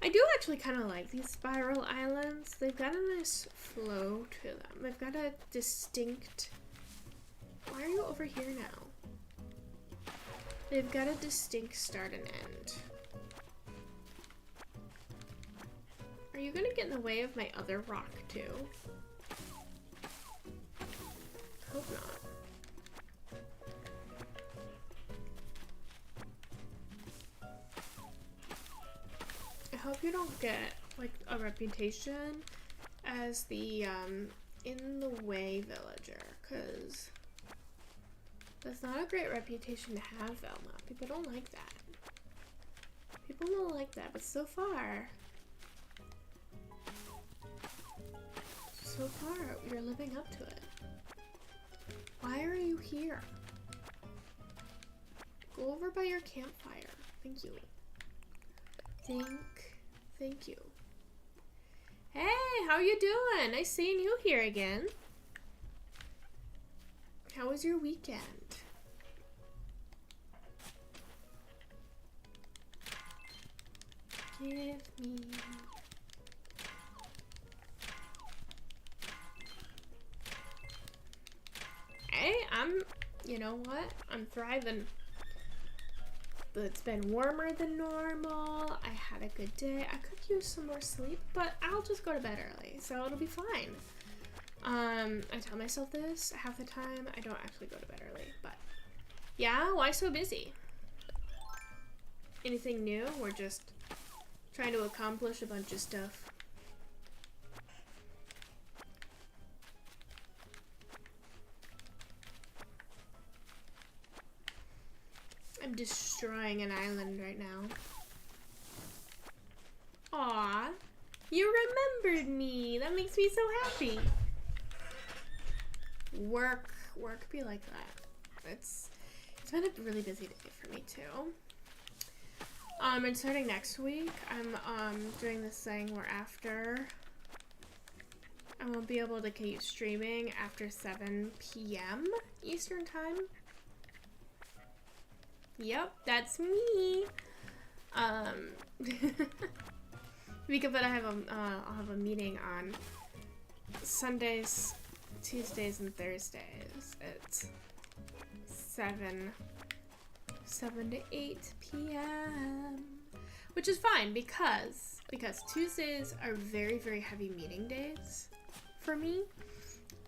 I do actually kind of like these spiral islands. They've got a nice flow to them. They've got a distinct... Why are you over here now? They've got a distinct start and end. Are you gonna get in the way of my other rock too? Hope not. I hope you don't get like a reputation as the in the way villager, because that's not a great reputation to have, Velma. People don't like that. People don't like that, but so far, you're living up to it. Why are you here? Go over by your campfire. Thank you. Thank you. Hey, how you doing? Nice seeing you here again. How was your weekend? Give me... Hey, you know what? I'm thriving. It's been warmer than normal. I had a good day. I could use some more sleep, but I'll just go to bed early, so it'll be fine. I tell myself this half the time. I don't actually go to bed early, but yeah, why so busy? Anything new? We're just trying to accomplish a bunch of stuff. I'm destroying an island right now. Aw, you remembered me. That makes me so happy. Work be like that. It's been a really busy day for me too. And starting next week, I'm doing this thing where after I won't be able to keep streaming after 7 p.m. Eastern time. Yep, that's me. Because I'll have a meeting on Sundays, Tuesdays, and Thursdays at 7 to 8 p.m. Which is fine because Tuesdays are very, very heavy meeting days for me,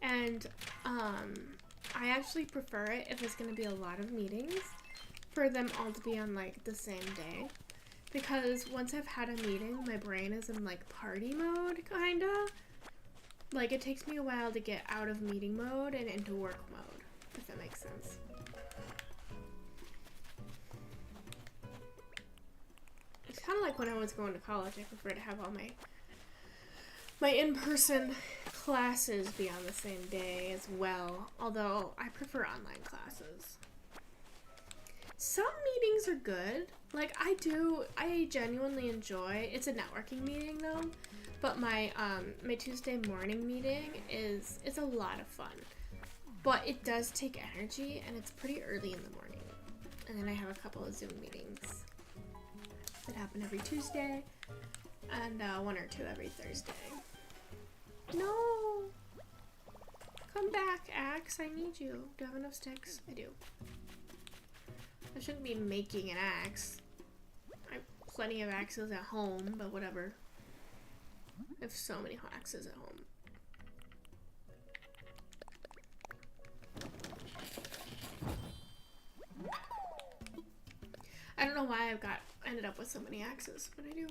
and I actually prefer it if it's going to be a lot of meetings for them all to be on like the same day, because once I've had a meeting, my brain is in like party mode, kinda. Like it takes me a while to get out of meeting mode and into work mode, if that makes sense. It's kind of like when I was going to college. I prefer to have all my in-person classes be on the same day as well, although I prefer online classes. Some meetings are good. Like I genuinely enjoy, it's a networking meeting though, but my Tuesday morning meeting it's a lot of fun. But it does take energy and it's pretty early in the morning. And then I have a couple of Zoom meetings that happen every Tuesday and 1 or 2 every Thursday. No! Come back, Axe, I need you. Do I have enough sticks? I do. I shouldn't be making an axe. I have plenty of axes at home, but whatever. I have so many axes at home. I don't know why I've ended up with so many axes, but I do.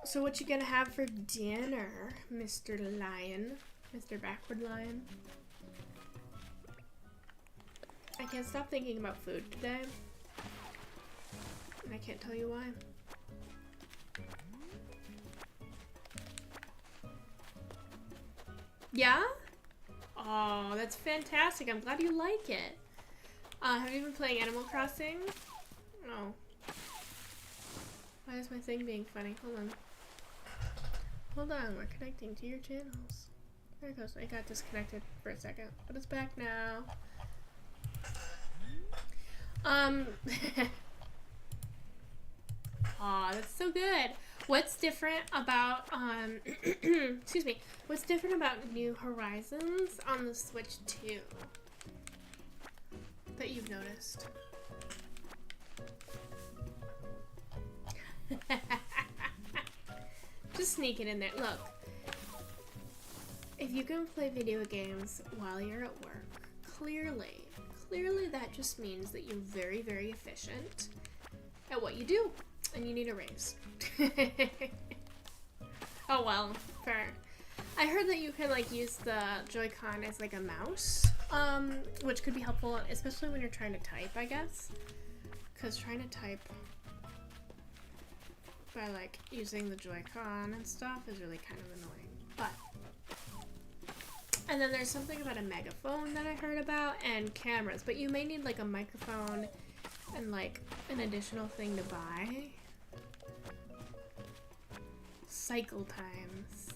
So what you gonna have for dinner, Mr. Lion? Mr. Backward Lion? I can't stop thinking about food today, and I can't tell you why. Yeah? Oh, that's fantastic. I'm glad you like it. Have you been playing Animal Crossing? No. Why is my thing being funny? Hold on. Hold on, we're connecting to your channels. There it goes. I got disconnected for a second, but it's back now. Aw, that's so good. What's different about, excuse me, what's different about New Horizons on the Switch 2 that you've noticed? Just sneak it in there. Look, if you can play video games while you're at work, clearly that just means that you're very, very efficient at what you do. and you need a raise. Oh well, fair. I heard that you can like use the Joy-Con as like a mouse, which could be helpful, especially when you're trying to type, I guess. Because trying to type by like using the Joy-Con and stuff is really kind of annoying. But and then there's something about a megaphone that I heard about and cameras, but you may need like a microphone and like an additional thing to buy. Cycle times.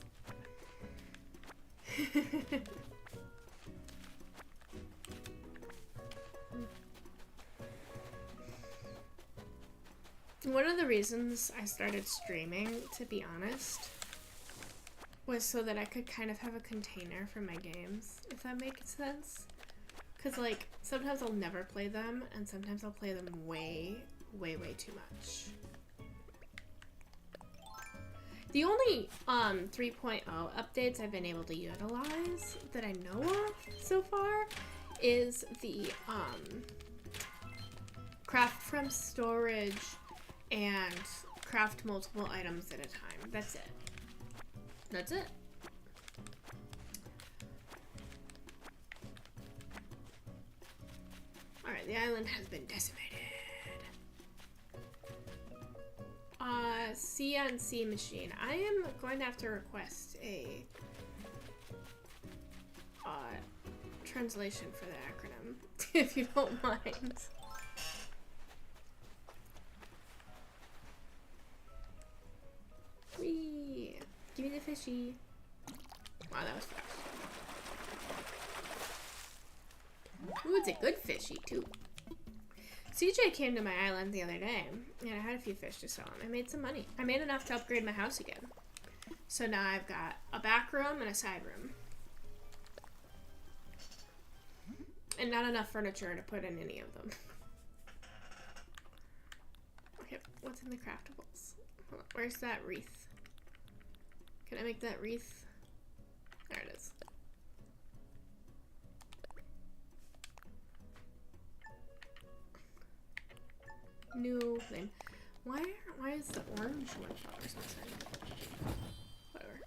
One of the reasons I started streaming, to be honest, was so that I could kind of have a container for my games, if that makes sense. Because, like, sometimes I'll never play them, and sometimes I'll play them way, way, way too much. The only 3.0 updates I've been able to utilize that I know of so far is the craft from storage and craft multiple items at a time. That's it. That's it. Alright, the island has been decimated. CNC machine. I am going to have to request a translation for the acronym, if you don't mind. Whee! Give me the fishy. Wow, that was fast. Ooh, it's a good fishy, too. CJ came to my island the other day, and I had a few fish to sell him. I made some money. I made enough to upgrade my house again. So now I've got a back room and a side room. And not enough furniture to put in any of them. Okay, what's in the craftables? Hold on, where's that wreath? Can I make that wreath? There it is. New thing. Why is the orange one flowers missing? Whatever.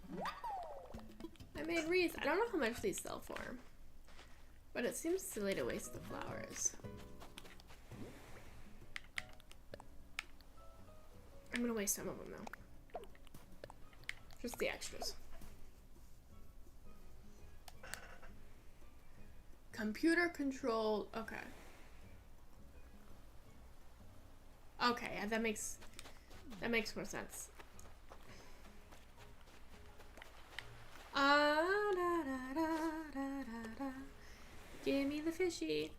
I made wreath. I don't know how much these sell for, but it seems silly to waste the flowers. I'm gonna waste some of them though. Just the extras. Computer control. Okay. Okay, yeah, that makes more sense. Da, da, da, da, da. Give me the fishy.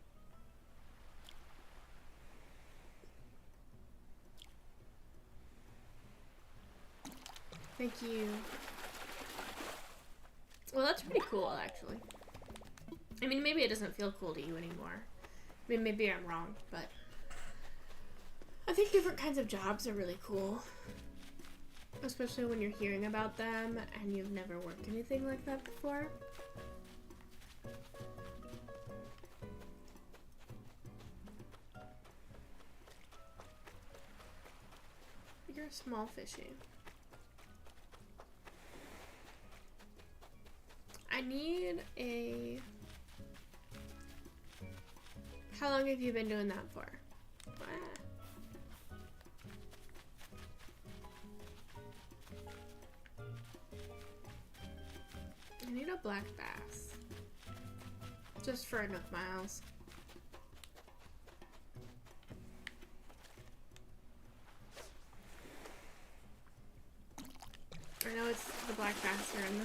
Thank you. Well, that's pretty cool, actually. I mean, maybe it doesn't feel cool to you anymore. I mean, maybe I'm wrong, but I think different kinds of jobs are really cool. Especially when you're hearing about them and you've never worked anything like that before. You're a small fishy. I need a... How long have you been doing that for? I need a black bass. Just for enough miles. I know it's the black bass are in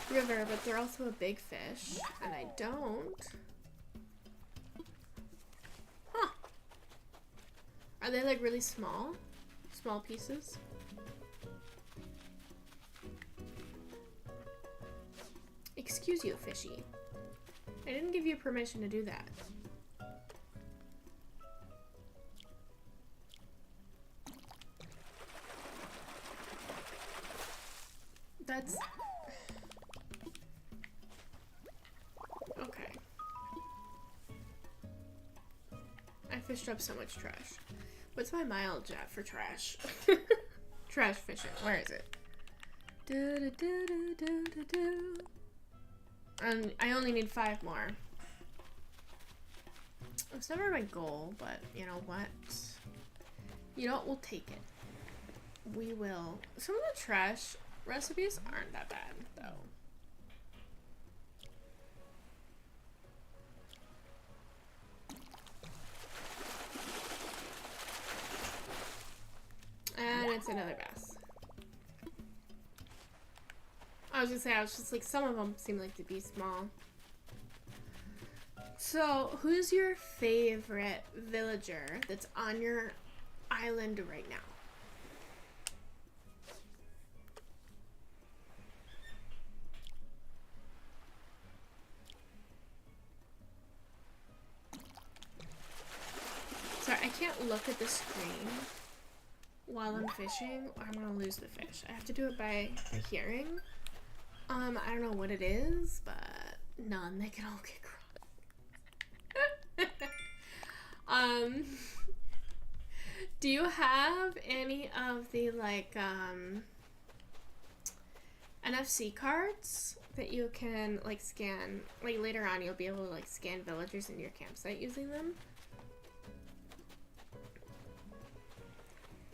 the river, but they're also a big fish, and I don't. Huh. Are they like really small? Small pieces? Excuse you, fishy. I didn't give you permission to do that. That's... Okay. I fished up so much trash. What's my mileage at for trash? Trash fishing. Where is it? And I only need 5 more. It's never my goal, but you know what? You know what? We'll take it. We will. Some of the trash recipes aren't that bad, though. And it's another bass. I was gonna say, I was just like, some of them seem like to be small. So, who's your favorite villager that's on your island right now? Sorry, I can't look at the screen while I'm fishing, or I'm gonna lose the fish. I have to do it by hearing. I don't know what it is, but none. They can all get crossed. Do you have any of the like NFC cards that you can like scan? Like later on, you'll be able to like scan villagers in your campsite using them.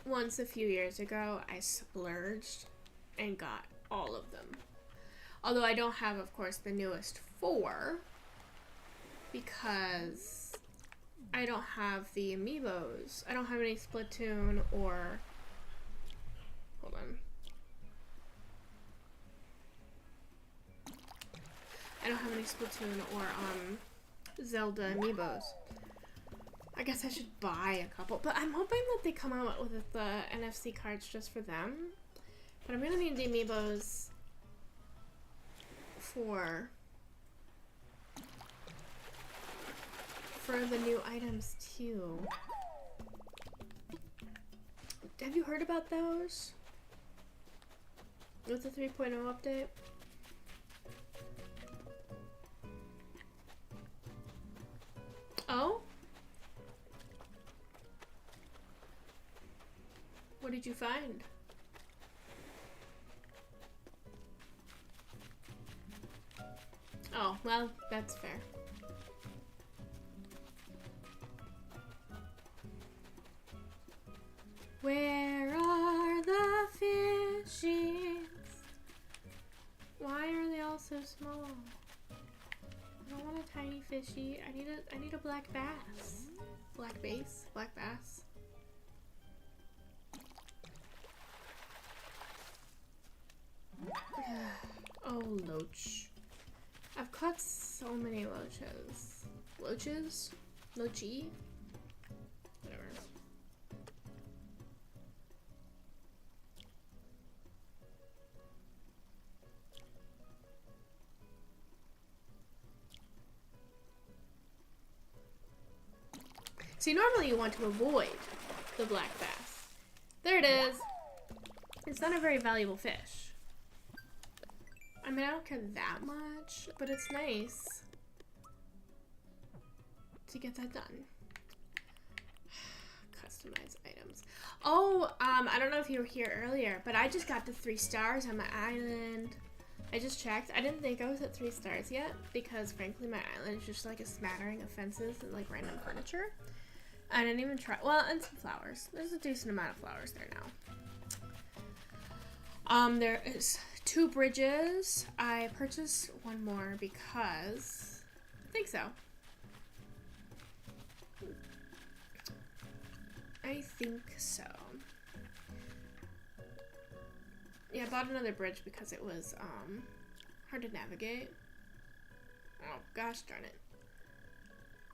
Once a few years ago, I splurged and got all of them. Although I don't have, of course, the newest 4 because I don't have the amiibos. I don't have any Splatoon or... Hold on. I don't have any Splatoon or Zelda amiibos. I guess I should buy a couple, but I'm hoping that they come out with the NFC cards just for them. But I'm gonna need the amiibos for the new items too. Have you heard about those? With the 3.0 update? Oh? What did you find? Oh, well, that's fair. Where are the fishies? Why are they all so small? I don't want a tiny fishy. I need a black bass. Black bass? Black bass? Oh, loach. I've caught so many loaches. Loaches? Loachy? Whatever. See, normally you want to avoid the black bass. There it is. It's not a very valuable fish. I mean, I don't care that much, but it's nice to get that done. Customize items. Oh, I don't know if you were here earlier, but I just got the 3 stars on my island. I just checked. I didn't think I was at 3 stars yet because, frankly, my island is just like a smattering of fences and like random furniture. I didn't even try. Well, and some flowers. There's a decent amount of flowers there now. There is 2 bridges. I purchased 1 more because I think so. I think so. Yeah, I bought another bridge because it was hard to navigate. Oh gosh darn it.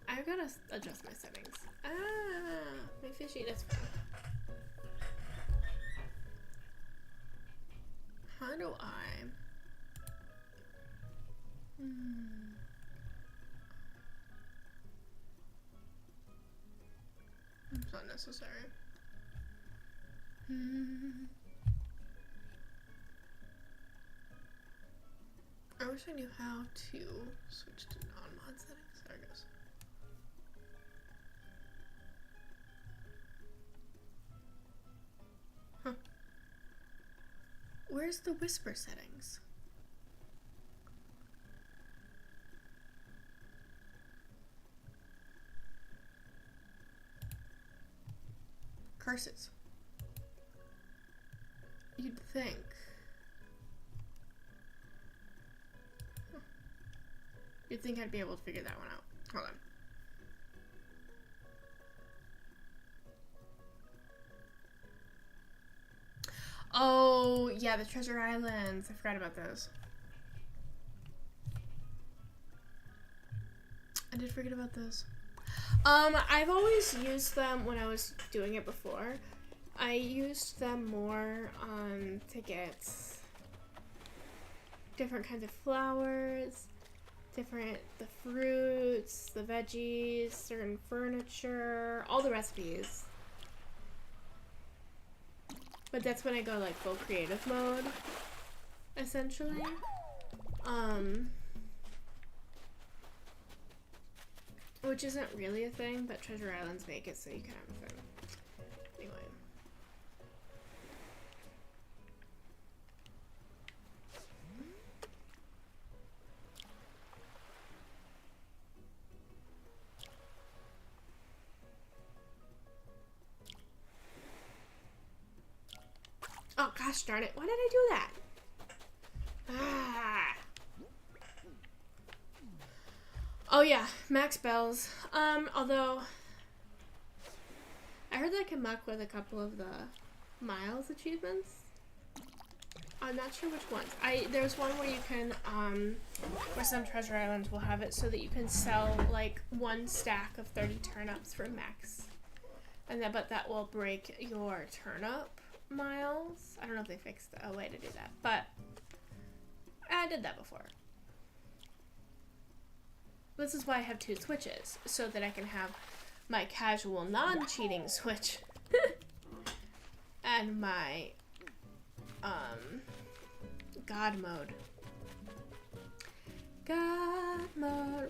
I gotta adjust my settings. Ah, my fishy, that's fine. How do I? It's not necessary. I wish I knew how to switch to non-mod settings. There it goes. Where's the whisper settings? Curses. You'd think. Huh. You'd think I'd be able to figure that one out. Hold on. Oh, yeah, the treasure islands. I forgot about those. I did forget about those. I've always used them when I was doing it before. I used them more to get different kinds of flowers, the fruits, the veggies, certain furniture, all the recipes. But that's when I go like full creative mode, essentially. Which isn't really a thing, but treasure islands make it so you can have a thing. Anyway. Oh gosh darn it, why did I do that? Ah. Oh yeah, max bells. Although I heard that I can muck with a couple of the miles achievements. I'm not sure which ones. There's one where you can where some treasure islands will have it so that you can sell like one stack of 30 turnips for max. But that will break your turnip miles. I don't know if they fixed a way to do that, but I did that before. This is why I have 2 switches, so that I can have my casual non-cheating switch and my God mode,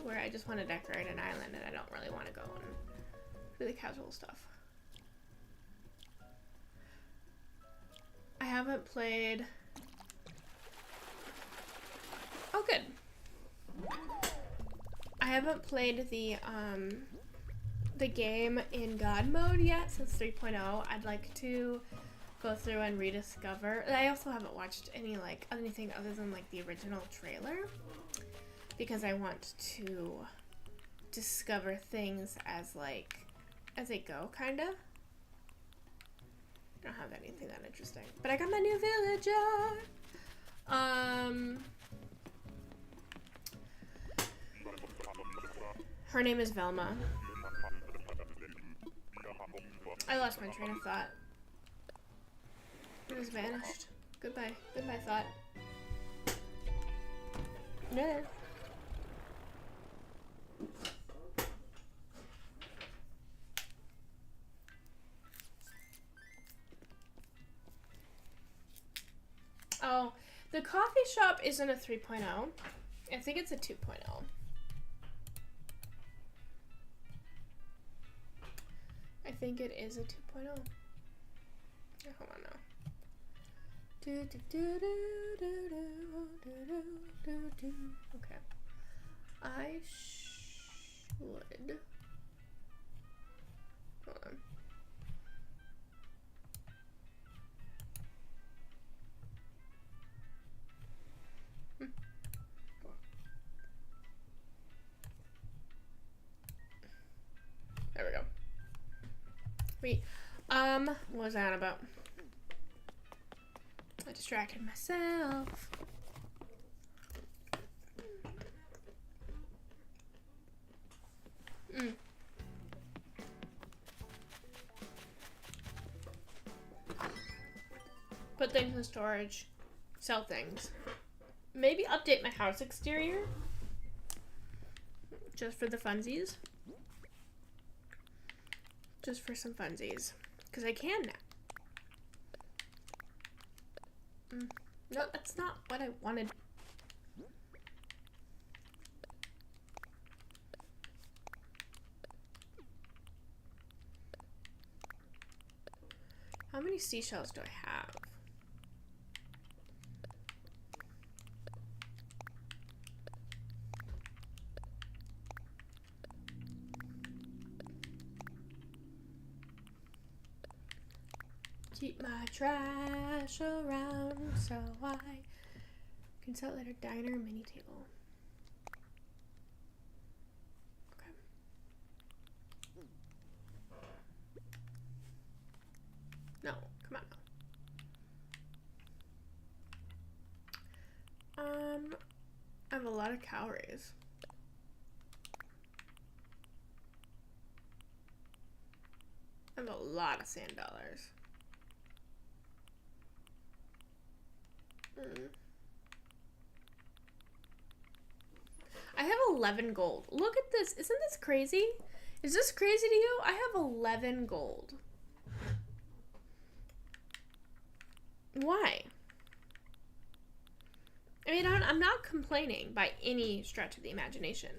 where I just want to decorate an island and I don't really want to go and do the casual stuff. I haven't played. Oh, good. I haven't played the game in God mode yet since 3.0. I'd like to go through and rediscover. I also haven't watched anything other than like the original trailer because I want to discover things as I go, kinda. I don't have anything that interesting, but I got my new villager. Her name is Velma. I lost my train of thought. It has vanished. Goodbye. Goodbye, thought. No. Oh, the coffee shop isn't a 3.0. I think it's a 2.0. I think it is a 2.0. Hold on now. Okay. I should. Hold on. There we go. Wait, what was I on about? I distracted myself. Put things in storage. Sell things. Maybe update my house exterior. Just for the funsies. Just for some funsies. Because I can now. No, that's not what I wanted. How many seashells do I have? Keep my trash around so I can sell at a diner mini table. Okay. No, come on. I have a lot of calories. I have a lot of sand dollars. I have 11 gold. Look at this. Isn't this crazy? Is this crazy to you? I have 11 gold. Why? I mean, I'm not complaining by any stretch of the imagination,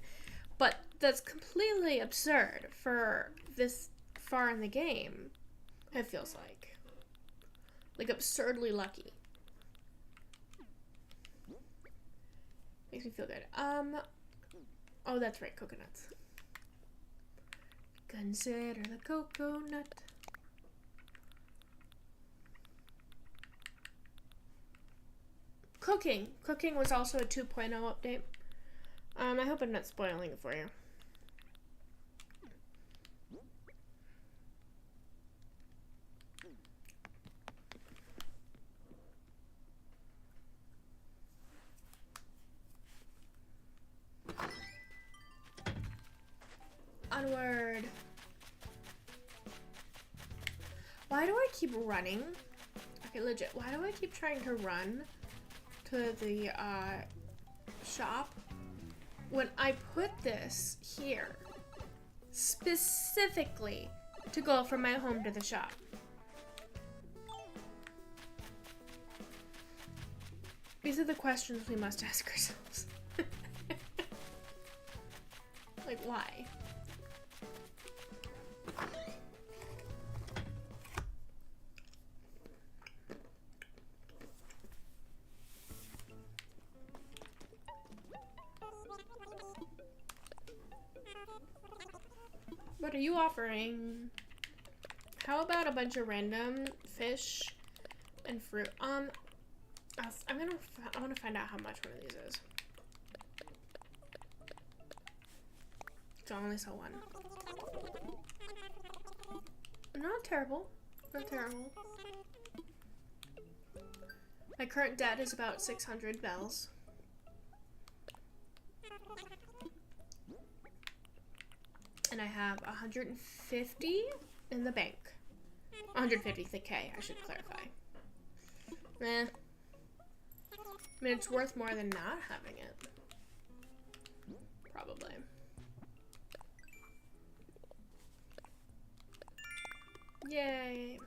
but that's completely absurd for this far in the game, it feels like. Like, absurdly lucky. Makes me feel good. Oh, that's right, coconuts. Consider the coconut. Cooking. Cooking was also a 2.0 update. I hope I'm not spoiling it for you. Onward. Why do I keep running? Okay, legit. Why do I keep trying to run to the shop when I put this here specifically to go from my home to the shop? These are the questions we must ask ourselves. Like, why? What are you offering? How about a bunch of random fish and fruit? I want to find out how much one of these is. So I only sell one. Not terrible. Not terrible. My current debt is about 600 bells. And I have 150 in the bank. 150k, I should clarify. I mean, it's worth more than not having it. Probably. Yay.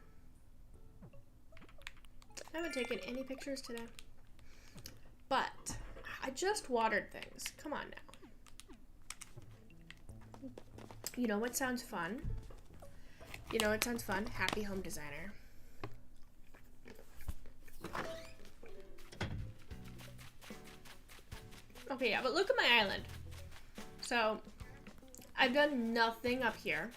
I haven't taken any pictures today. But I just watered things. Come on now. You know what sounds fun? You know what sounds fun? Happy home designer. Okay, yeah, but look at my island. So, I've done nothing up here.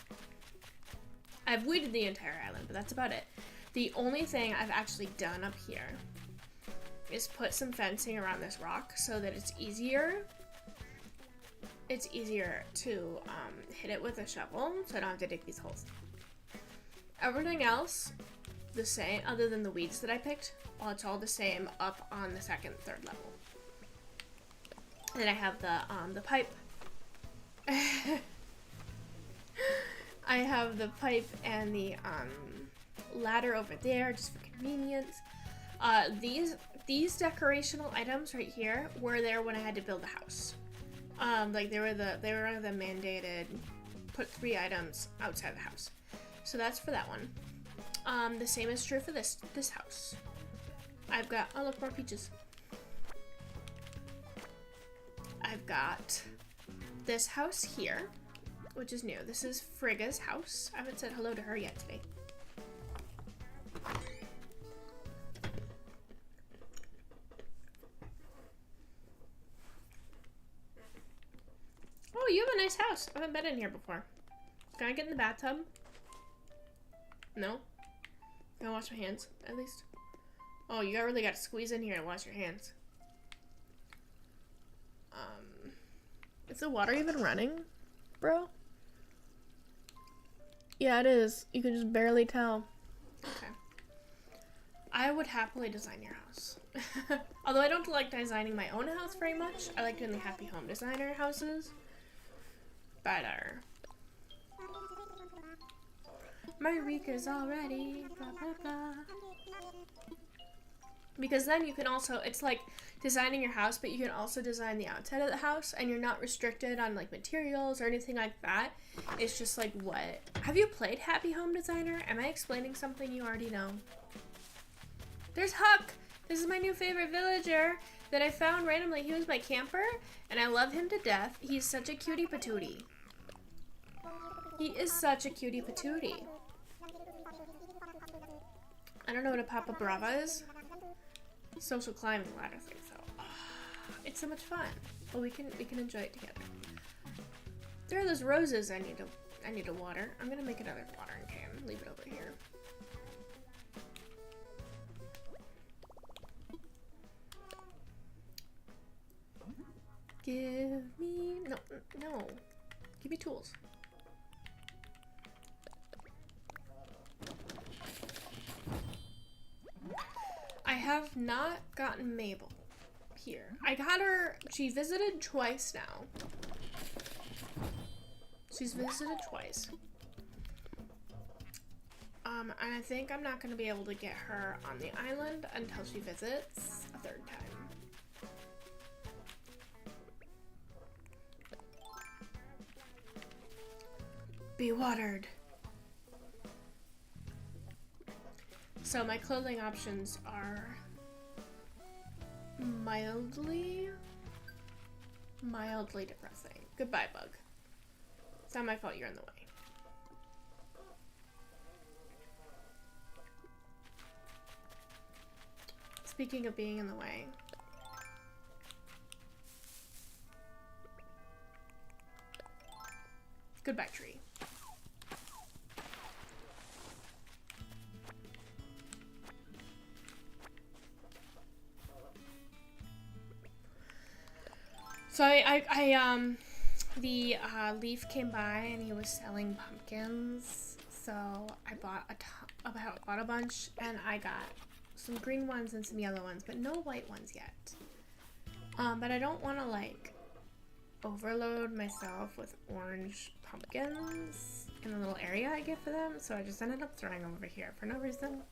I've weeded the entire island, but that's about it. The only thing I've actually done up here is put some fencing around this rock so that it's easier to hit it with a shovel, so I don't have to dig these holes. Everything else, the same, other than the weeds that I picked. Well, it's all the same up on the second, third level. And then I have the pipe. I have the pipe and the ladder over there, just for convenience. These decorational items right here were there when I had to build a house. Like they were the mandated put 3 items outside the house. So that's for that one. The same is true for this house. I've got, oh look, more peaches. I've got this house here, which is new. This is Friga's house. I haven't said hello to her yet today. Oh, you have a nice house. I haven't been in here before. Can I get in the bathtub? No? Can I wash my hands, at least? Oh, you really got to squeeze in here and wash your hands. Is the water even running, bro? Yeah, it is. You can just barely tell. Okay. I would happily design your house. Although I don't like designing my own house very much. I like doing the happy home designer houses. But, my Rika's all ready. Blah, blah, blah. Because then you can also, it's like designing your house, but you can also design the outside of the house, and you're not restricted on like materials or anything like that. It's just like what? Have you played Happy Home Designer? Am I explaining something you already know? There's Huck! This is my new favorite villager that I found randomly. He was my camper, and I love him to death. He's such a cutie patootie. He is such a cutie patootie. I don't know what a Papa Brava is. Social climbing ladder thing, so it's so much fun. Well, we can enjoy it together. There are those roses I need to water. I'm gonna make another watering can. Leave it over here. Give me no. Give me tools. I have not gotten Mabel here. I got her, she visited twice now. She's visited twice. And I think I'm not going to be able to get her on the island until she visits a third time. Be watered. So my clothing options are mildly depressing. Goodbye, bug. It's not my fault you're in the way. Speaking of being in the way. Goodbye, tree. So the Leaf came by and he was selling pumpkins. So I bought a bunch, and I got some green ones and some yellow ones, but no white ones yet. But I don't want to like overload myself with orange pumpkins in the little area I get for them, so I just ended up throwing them over here for no reason.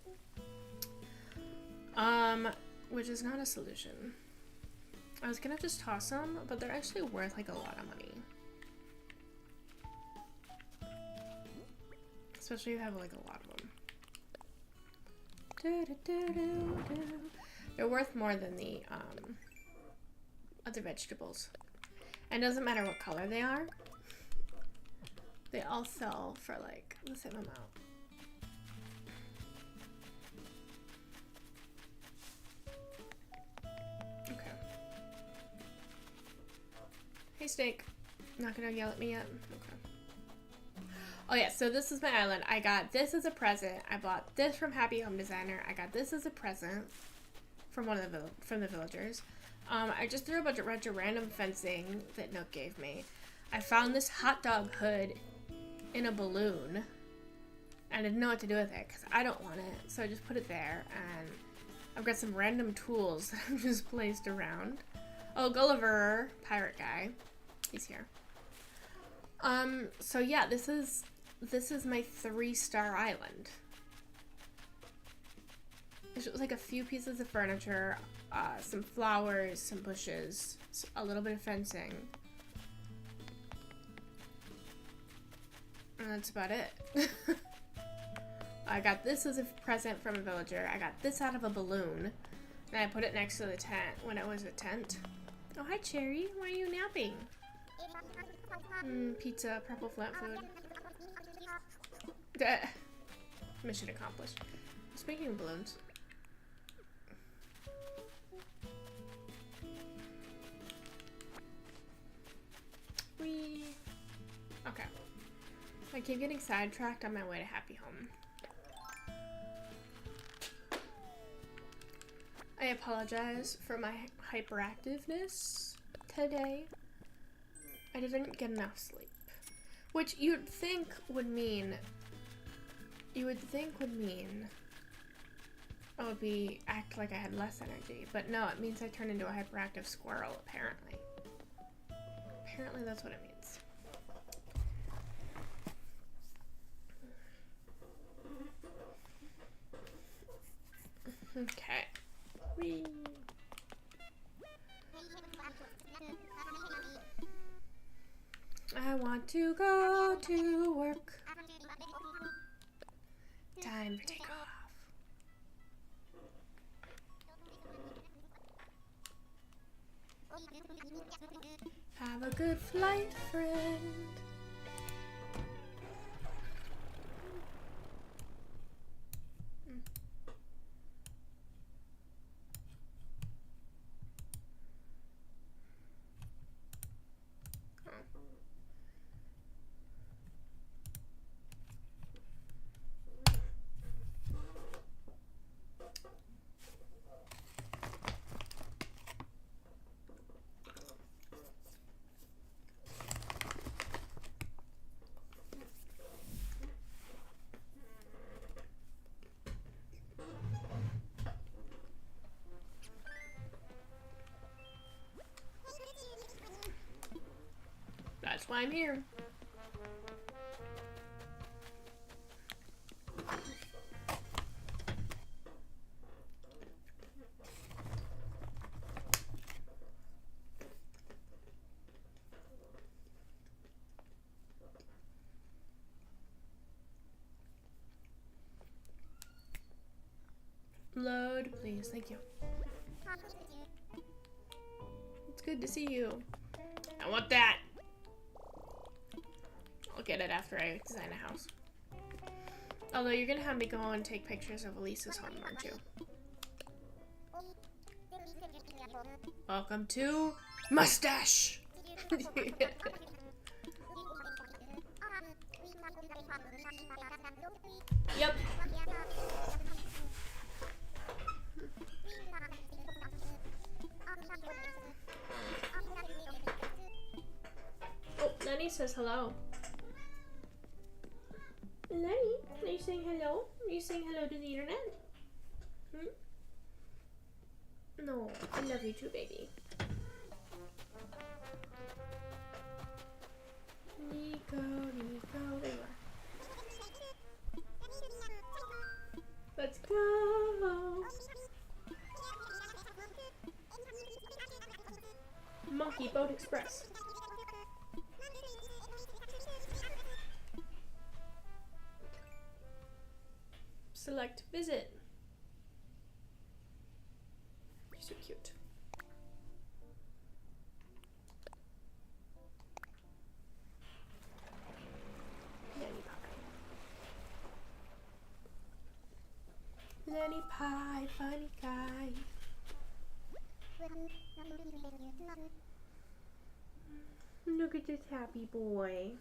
Which is not a solution. I was gonna just toss them, but they're actually worth like a lot of money. Especially if you have like a lot of them. They're worth more than the other vegetables. And it doesn't matter what color they are. They all sell for like the same amount. Okay. Hey, Snake. Not gonna yell at me yet? Okay. Oh yeah, so this is my island. I got this as a present. I bought this from Happy Home Designer. I got this as a present from from the villagers. I just threw a bunch of random fencing that Nook gave me. I found this hot dog hood in a balloon. I didn't know what to do with it because I don't want it. So I just put it there, and I've got some random tools that I've just placed around. Oh, Gulliver, pirate guy. He's here. So yeah, this is my 3-star island. It's just like a few pieces of furniture, some flowers, some bushes, a little bit of fencing. And that's about it. I got this as a present from a villager. I got this out of a balloon. And I put it next to the tent when it was a tent. Oh, hi, Cherry. Why are you napping? Pizza, purple flat food. Mission accomplished. Speaking of balloons. Okay. I keep getting sidetracked on my way to Happy Home. apologize for my hyperactiveness today. I didn't get enough sleep. Which you'd think would mean I would act like I had less energy. But no, it means I turned into a hyperactive squirrel, apparently. Apparently that's what it means. Okay. Whee. I want to go to work. Time for takeoff. Have a good flight, friend. That's why I'm here. Load, please. Thank you. It's good to see you. I want that. I'll get it after I design a house. Although you're gonna have me go and take pictures of Elisa's home, aren't you? Welcome to Mustache! Yep. Oh, Lenny says hello. Lenny, are you saying hello? Are you saying hello to the internet? Hmm? No, I love you too, baby. Nico, there you are. Let's go. Monkey Boat Express. Select visit. You're so cute. Lenny Pie, funny guy. Look at this happy boy.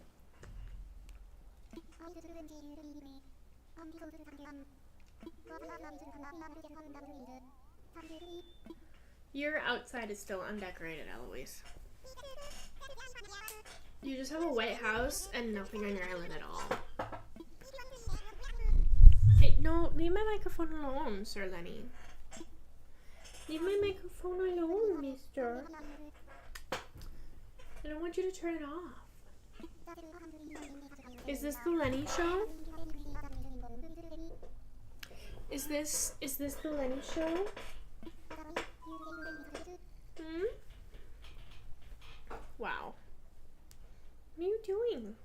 Your outside is still undecorated, Eloise. You just have a white house and nothing on your island at all. Hey, no, leave my microphone alone, Sir Lenny. Leave my microphone alone, mister. I don't want you to turn it off. Is this the Lenny show? Is this the Lenny show? Hmm? Wow. What are you doing?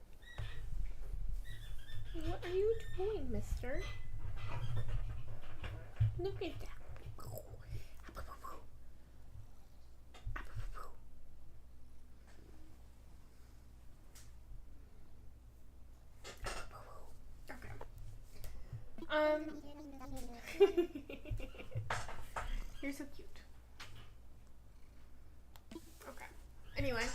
What are you doing, mister? Look at that. You're so cute. Okay. Anyway.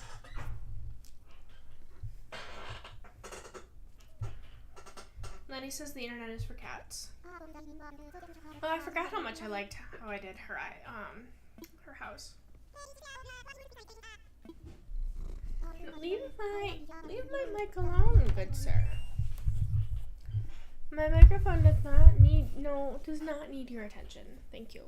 Lenny Ellie says the internet is for cats. Oh, I forgot how much I liked how I did her house. Leave my mic alone, good sir. My microphone does not need your attention. Thank you.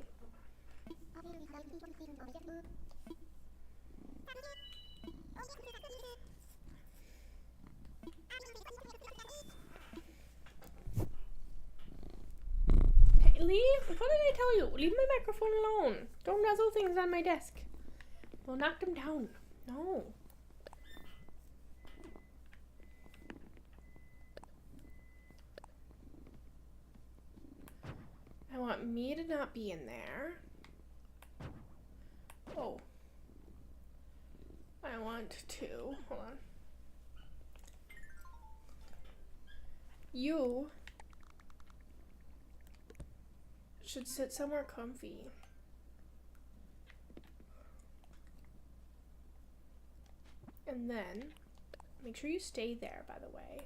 Hey, what did I tell you? Leave my microphone alone. Don't nuzzle things on my desk. We'll knock them down. No. I want me to not be in there. Oh. I want to. Hold on. You should sit somewhere comfy. And then, make sure you stay there, by the way.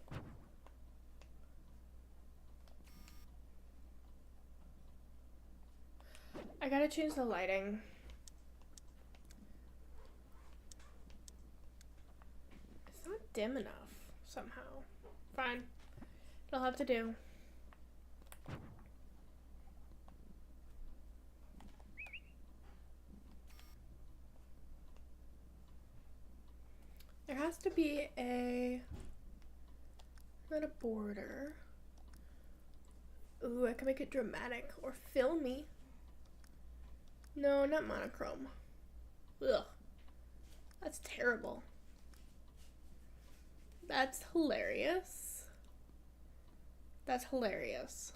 I gotta change the lighting. It's not dim enough, somehow. Fine. It'll have to do. There has to be not a border. Ooh, I can make it dramatic or filmy. No, not monochrome. Ugh. That's terrible. That's hilarious. That's hilarious.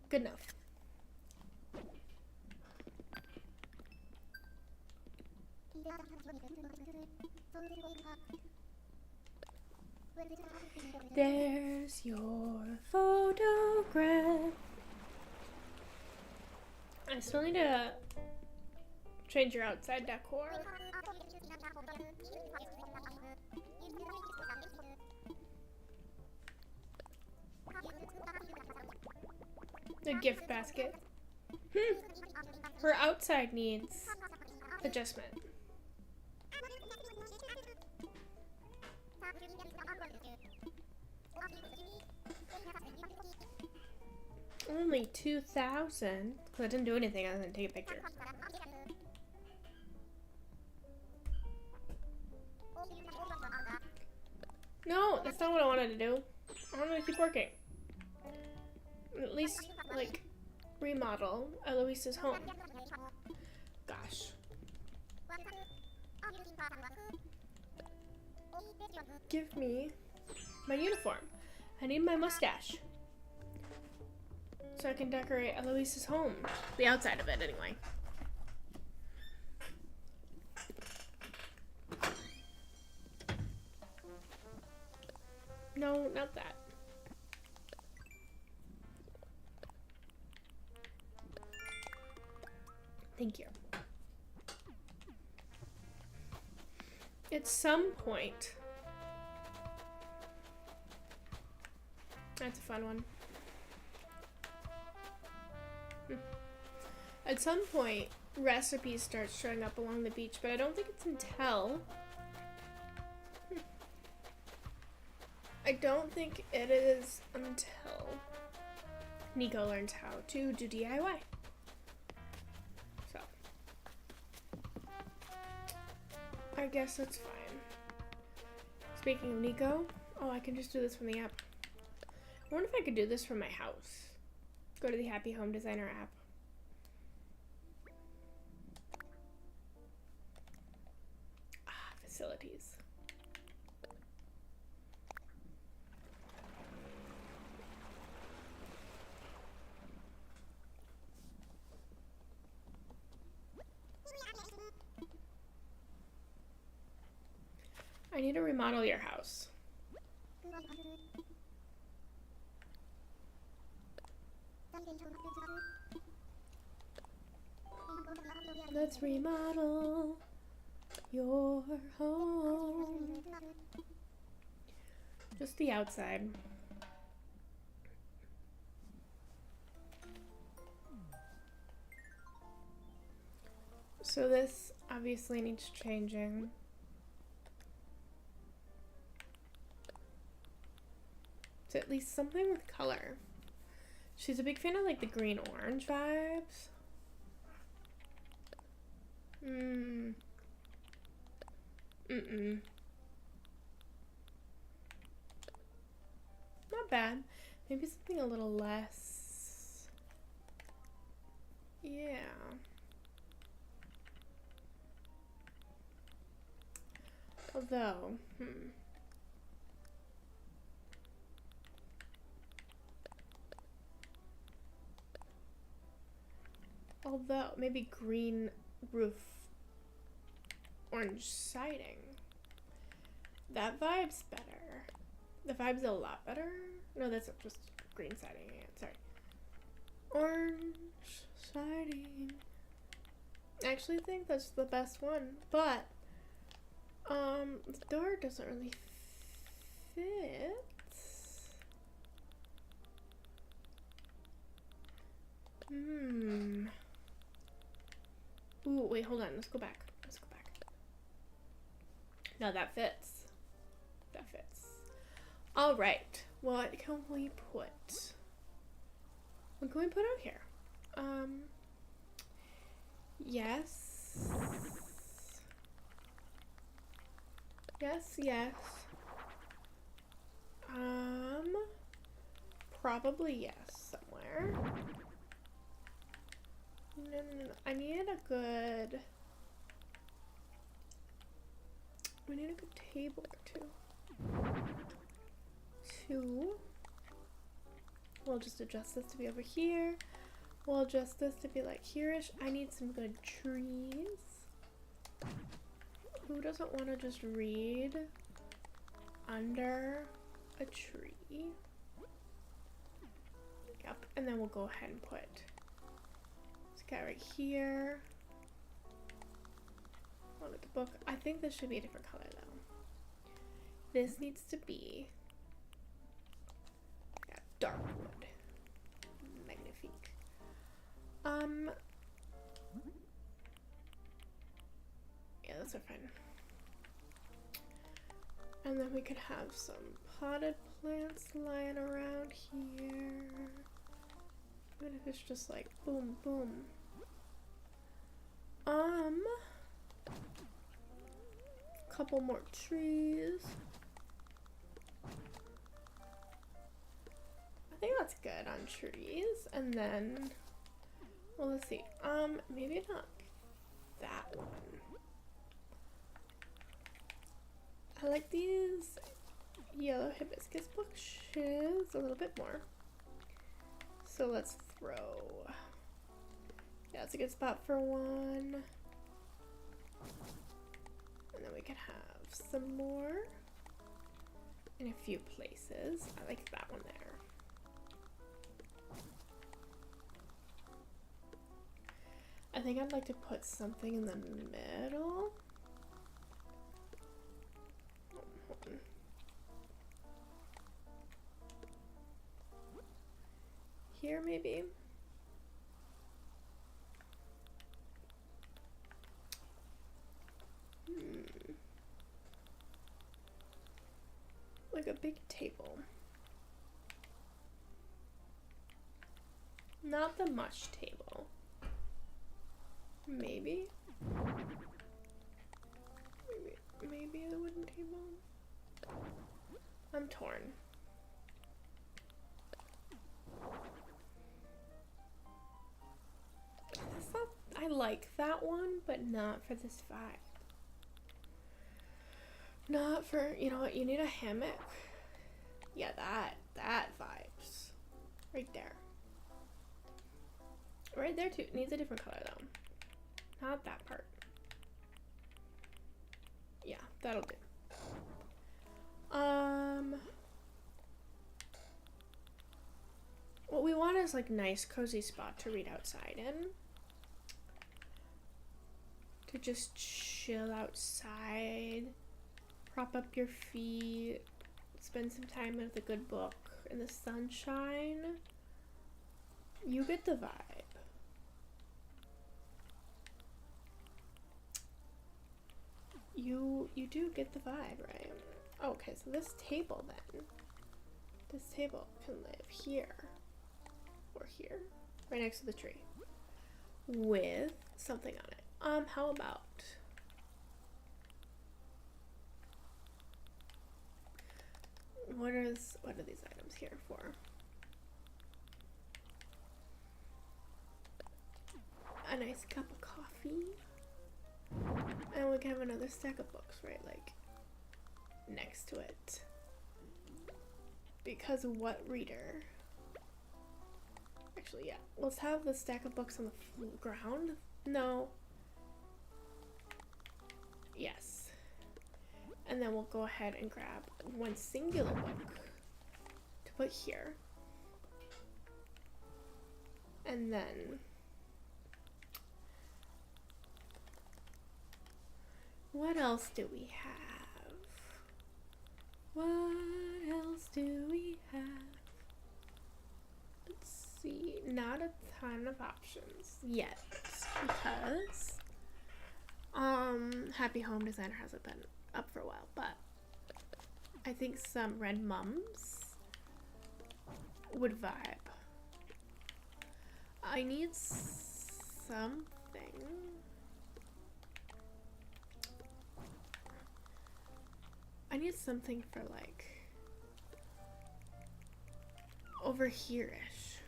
Good enough. There's your photograph. I still need to change your outside decor. The gift basket. Her outside needs adjustment. Only 2,000? Because I didn't do anything other than take a picture. No, that's not what I wanted to do. I wanted to keep working. At least, like, remodel Eloise's home. Gosh. Give me my uniform. I need my mustache. So I can decorate Eloise's home. The outside of it, anyway. No, not that. Thank you. At some point... That's a fun one. At some point, recipes start showing up along the beach, but I don't think it's until... I don't think it is until Nico learns how to do DIY. So, I guess that's fine. Speaking of Nico, oh, I can just do this from the app. I wonder if I could do this from my house. Go to the Happy Home Designer app. Facilities. I need to remodel your house. Let's remodel. your home. Just the outside. So this obviously needs changing. To at least something with color. She's a big fan of like the green-orange vibes. Not bad. Maybe something a little less. Yeah. Although, maybe green roof, orange siding. That vibe's better. The vibe's a lot better. No, that's just green siding again. Sorry. Orange siding. I actually think that's the best one, but the door doesn't really fit. Ooh, wait, hold on. Let's go back. No, that fits. All right. What can we put? What can we put out here? Yes. Yes. Probably yes, somewhere. No. We need a good table or two. We'll just adjust this to be over here. We'll adjust this to be like here-ish. I need some good trees. Who doesn't want to just read under a tree? Yep, and then we'll go ahead and put this guy right here. One with the book. I think this should be a different color though. This needs to be dark wood. Magnifique. Yeah, those are fine. And then we could have some potted plants lying around here. Even if it's just like boom, boom. Couple more trees. I think that's good on trees. And then, well, let's see. Maybe not that one. I like these yellow hibiscus bushes a little bit more. So let's throw, yeah, that's a good spot for one. And then we can have some more in a few places. I like that one there. I think I'd like to put something in the middle. Hold on. Here maybe. Like a big table. Not the mush table. Maybe the wooden table. I'm torn. I like that one, but not for this vibe. Not for, you know what, you need a hammock. Yeah, that vibes. Right there. Right there too. It needs a different color though. Not that part. Yeah, that'll do. What we want is like nice cozy spot to read outside in. to just chill outside, prop up your feet, spend some time with a good book in the sunshine. You get the vibe. You do get the vibe, right? Okay, so this table then. This table can live here. Or here. Right next to the tree. With something on it. How about what are these items here for? A nice cup of coffee. And we can have another stack of books, right? Like next to it. Because what reader? Actually, yeah. Let's have the stack of books on the ground. No. Yes. And then we'll go ahead and grab one singular book to put here. And then what else do we have? What else do we have? Let's see. Not a ton of options yet because Happy Home Designer hasn't been up for a while, but I think some red mums would vibe. I need something. I need something for like over here-ish.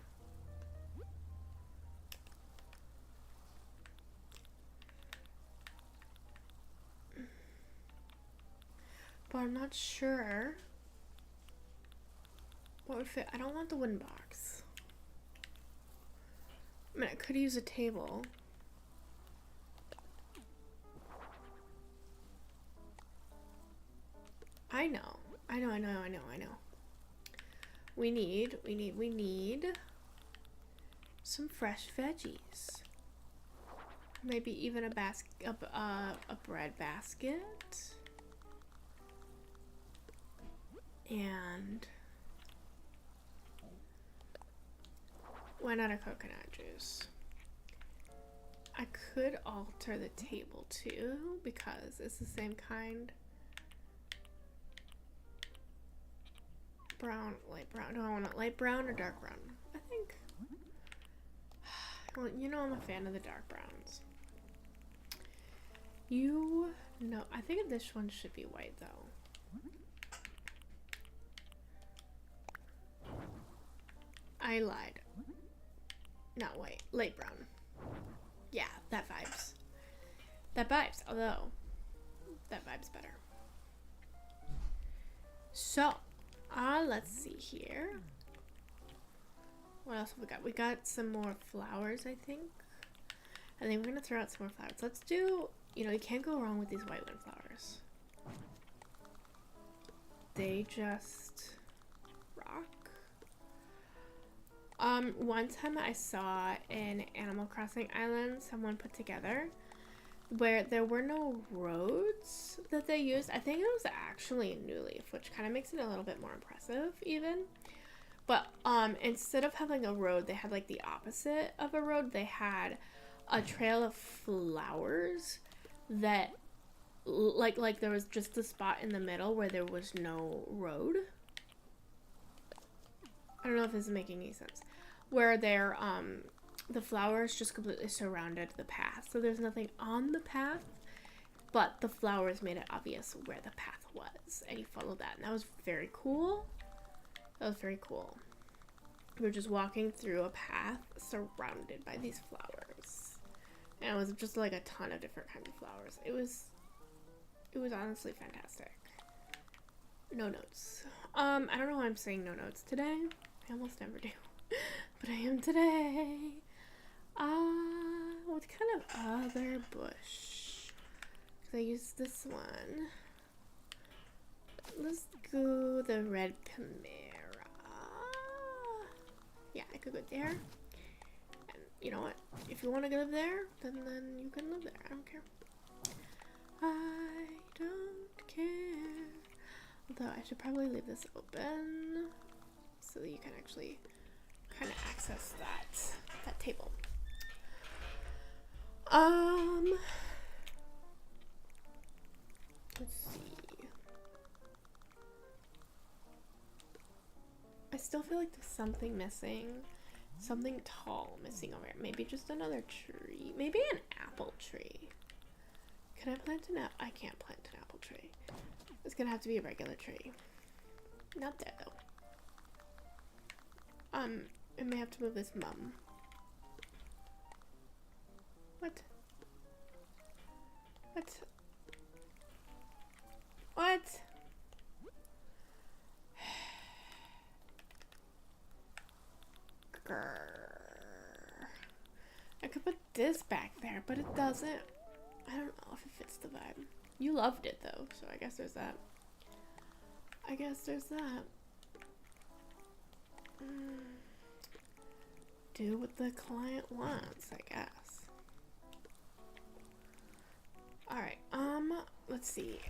But I'm not sure what would fit. I don't want the wooden box. I mean, I could use a table. I know. We need some fresh veggies. Maybe even a bread basket. And why not a coconut juice? I could alter the table too because it's the same kind. Brown, light brown. Do I want it light brown or dark brown? I think. Well, you know I'm a fan of the dark browns. You know, I think this one should be white though. I lied. Not white, light brown. Yeah, that vibes. That vibes, although that vibe's better. So, let's see here. What else have we got? We got some more flowers, I think. I think we're gonna throw out some more flowers. Let's do, you know, you can't go wrong with these white windflowers. They just rock. One time I saw in Animal Crossing Island, someone put together where there were no roads that they used. I think it was actually a new leaf, which kind of makes it a little bit more impressive even. But instead of having a road, they had like the opposite of a road. They had a trail of flowers that like there was just a spot in the middle where there was no road. I don't know if this is making any sense. Where they're the flowers just completely surrounded the path. So there's nothing on the path, but the flowers made it obvious where the path was. And you follow that. And that was very cool. That was very cool. We were just walking through a path surrounded by these flowers. And it was just like a ton of different kinds of flowers. It was honestly fantastic. No notes. I don't know why I'm saying no notes today. I almost never do. But I am today. What kind of other bush? Because I used this one. Let's go the red chimera. Yeah, I could go there. And you know what? If you want to live there, then you can live there. I don't care. I don't care. Although I should probably leave this open so that you can actually kind of access that table. Let's see. I still feel like there's something missing. Something tall missing over here. Maybe just another tree. Maybe an apple tree. Can I plant an apple? I can't plant an apple tree. It's gonna have to be a regular tree. Not there though. I may have to move this mum. What? What? What? Grrr. I could put this back there, but it doesn't. I don't know if it fits the vibe. You loved it though, so I guess there's that. I guess there's that. Do what the client wants, I guess. Alright, let's see.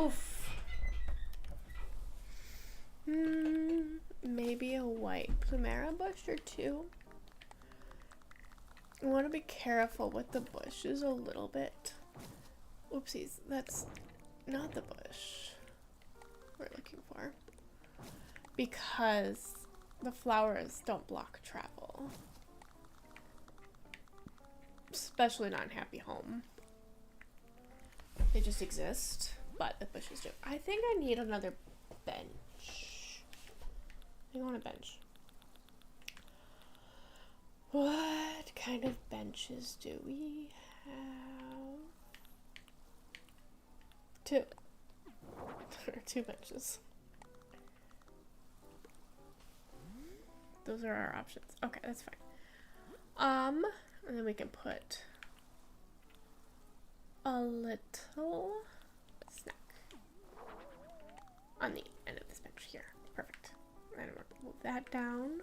Oof. Maybe a white plumera bush or two. I want to be careful with the bushes a little bit. Oopsies, that's not the bush we're looking for. Because the flowers don't block travel. Especially not in Happy Home. They just exist, but the bushes do. I think I need another bench. I think I want a bench. What kind of benches do we have? Two. There are two benches. Those are our options. Okay, that's fine. And then we can put a little snack on the end of this bench here. Perfect. And we'll move that down.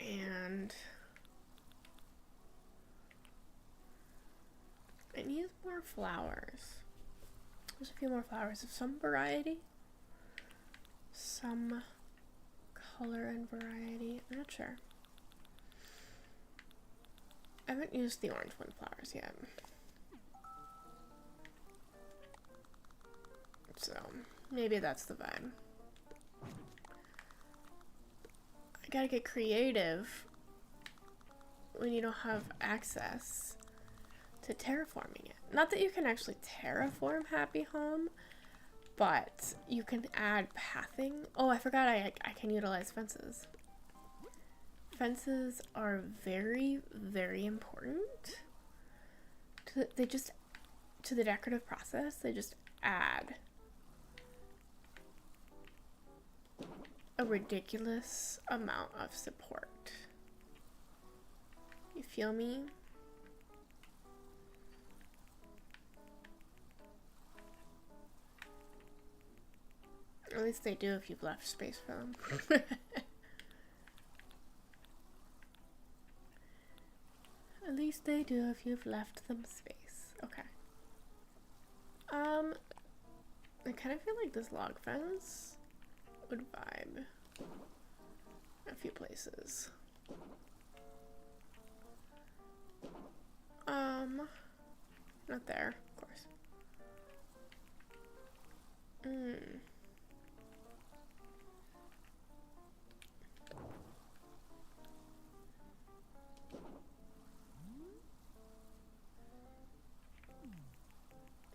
And it needs more flowers. There's a few more flowers of some variety. Some color and variety. I'm not sure. I haven't used the orange one flowers yet. So maybe that's the vibe. I gotta get creative when you don't have access to terraforming it. Not that you can actually terraform Happy Home, but you can add pathing. Oh, I forgot I can utilize fences. Fences are very, very important. To the decorative process, they just add a ridiculous amount of support. You feel me? At least they do if you've left space for them. At least they do if you've left them space. Okay. I kind of feel like this log fence would vibe a few places. Not there, of course.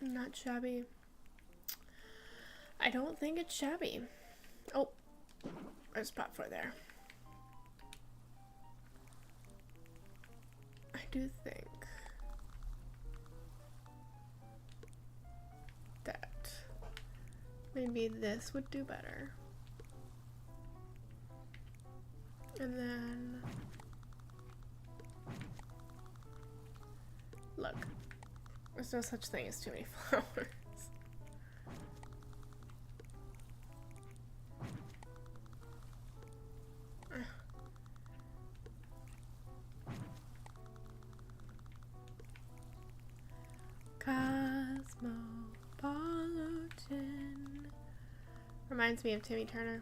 Not shabby. I don't think it's shabby. Oh, there's spot for there. I do think that maybe this would do better. And then look. There's no such thing as too many flowers. Reminds me of Timmy Turner.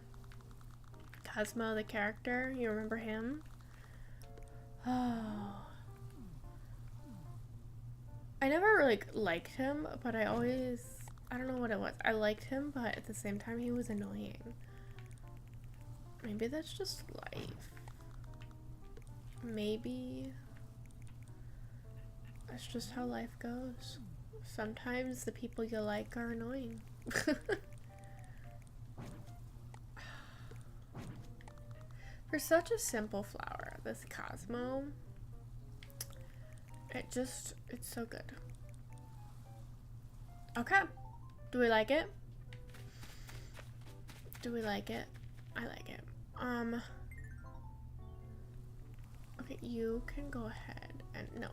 Cosmo, the character. You remember him? Oh. I never, like, liked him, but I don't know what it was. I liked him, but at the same time, he was annoying. Maybe that's just life. Maybe that's just how life goes. Sometimes the people you like are annoying. For such a simple flower, this Cosmo, it's so good. Okay. Do we like it? Do we like it? I like it. Okay, you can go ahead and, no.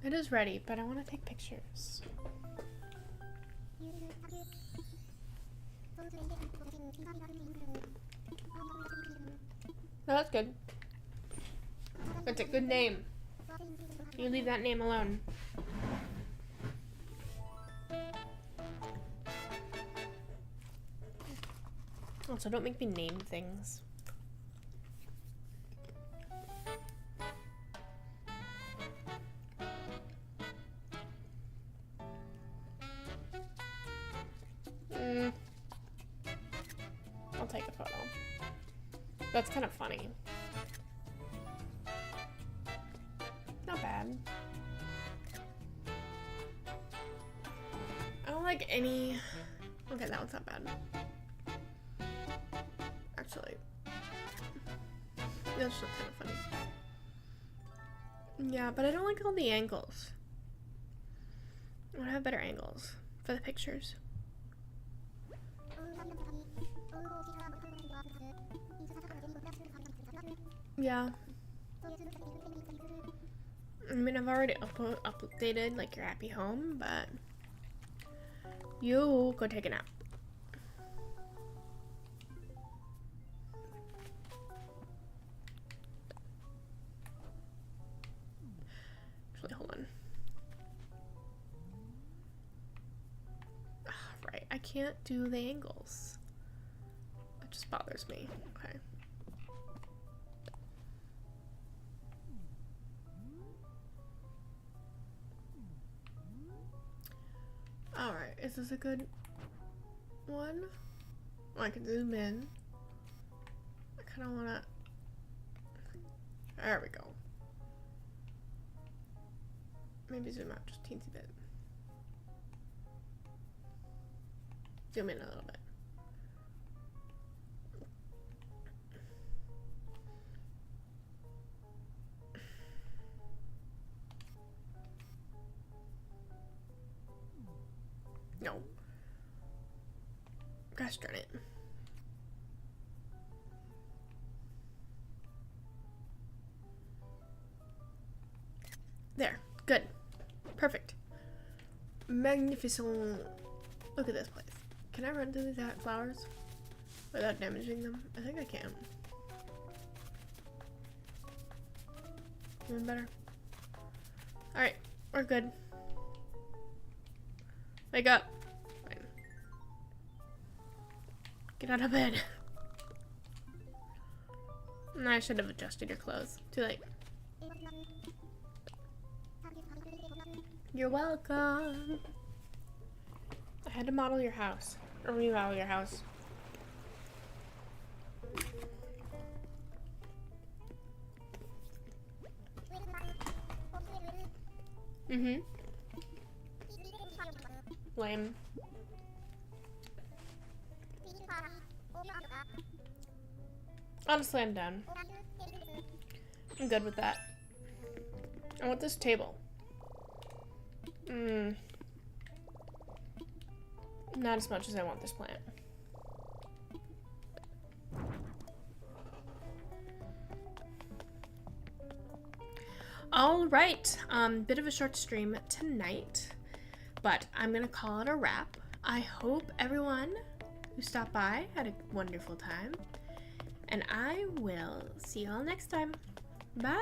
It is ready, but I want to take pictures. No, that's good. That's a good name. You leave that name alone. Also, don't make me name things. I'll take a photo. That's kind of funny. Not bad. I don't like any... Okay, that one's not bad. Actually, that's just kind of funny. Yeah, but I don't like all the angles. I want to have better angles for the pictures. Yeah. I mean, I've already updated, like, your happy home, but you go take a nap. Actually, hold on. Right, I can't do the angles. It just bothers me. Okay. Alright, is this a good one? Oh, I can zoom in. I kind of want to... There we go. Maybe zoom out just a teensy bit. Zoom in a little bit. No. Gosh darn it. There. Good. Perfect. Magnificent. Look at this place. Can I run through these flowers without damaging them? I think I can. Even better. Alright. We're good. Wake up. Fine. Get out of bed. I should have adjusted your clothes. Too late. You're welcome. I had to model your house. Or remodel your house. Mm-hmm. Lame. Honestly, I'm done. I'm good with that. I want this table. Not as much as I want this plant. All right, bit of a short stream tonight, but I'm gonna call it a wrap. I hope everyone who stopped by had a wonderful time, and I will see you all next time. Bye.